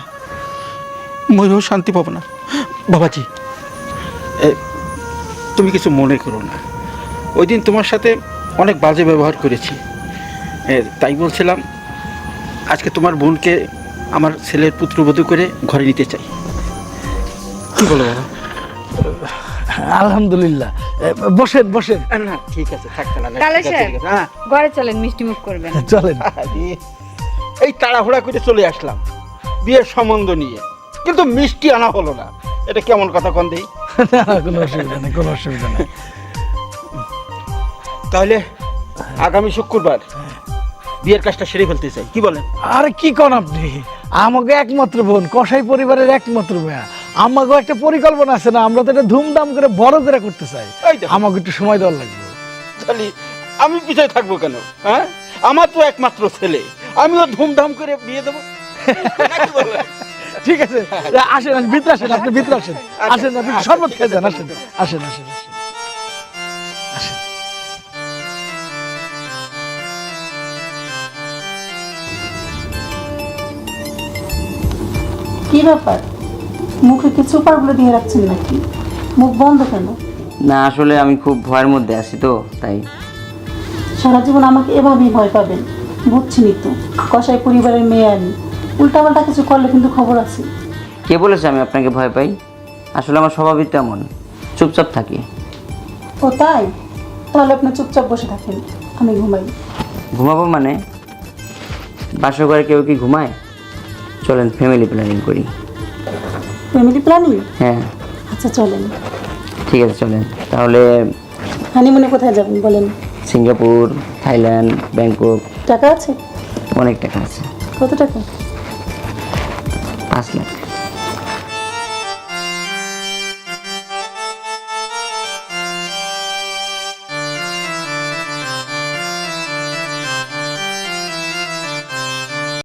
মরেও শান্তি পাবো না। বাবাজি, তুমি কিছু মনে করো না। ওই দিন তোমার সাথে অনেক বাজে ব্যবহার করেছি, তাই বলছিলাম আজকে তোমার বোনকে আমার ছেলের পুত্রবধূ করে ঘরে নিতে চাই। কি বলো বাবা? আলহামদুলিল্লাহ, বসেন বসেন। না ঠিক আছে, থাকতে না। কালে স্যার, ঘরে চলেন, মিষ্টি মুখ করবেন। চলেন। এই তাড়াহুড়া করে চলে আসলাম বিয়ের সম্বন্ধ নিয়ে, কিন্তু মিষ্টি আনা হলো না। এটা কেমন কথা কন দেই? কোনো অসুবিধা নেই, কোনো অসুবিধা নেই। তাহলে আগামী শুক্রবার বিয়ের কাজটা সেরে ফেলতে চাই, কি বলেন? আরে কি কোন আপনি, আমাকে একমাত্র বোন, কসাই পরিবারের একমাত্র মেয়া, আমাকে একটা পরিকল্পনা আছে না, আমরা তো এটা ধুমধাম করে বড় করে করতে চাই। আমাকে একটু সময় দেওয়ার লাগবে। তাহলে আমি পিছায় থাকবো কেন? হ্যাঁ, আমার তো একমাত্র ছেলে, আমিও ধুমধাম করে বিয়ে দেবো। ঠিক আছে, আসেন, ভিতরে আসেন, আপনি ভিতরে আসেন, আসেন, আপনি শরবত খেয়ে যান, আসেন আসেন আসেন আসেন। কি ব্যাপার, মুখে কিছু পারগুলো দিয়ে রাখছেন নাকি? মুখ বন্ধ কেন? না, আসলে আমি খুব ভয়ের মধ্যে আছি তো, তাই। সারা জীবন আমাকে এভাবেই ভয় পাবেন, বুঝছিনি তো? কসাই পরিবারের মেয়ে আমি, উল্টাপাল্টা কিছু করলে কিন্তু খবর আছে। কে বলেছে আমি আপনাকে ভয় পাই? আসলে আমার স্বভাবই তেমন, চুপচাপ থাকি। ও তাই? তাহলে আপনি চুপচাপ বসে থাকেন, আমি ঘুমাই। ঘুমাবো মানে? বাসর ঘরে কেউ কি ঘুমায়? চলেন ফ্যামিলি প্ল্যানিং করি। Family planning? হ্যাঁ। আচ্ছা চলেন। ঠিক আছে, চলেন তাহলে। হানিমুনে কোথায় যাবেন বলেন? Singapore, Thailand, Bangkok. টাকা আছে? অনেক টাকা আছে। কত টাকা? 5 লাখ।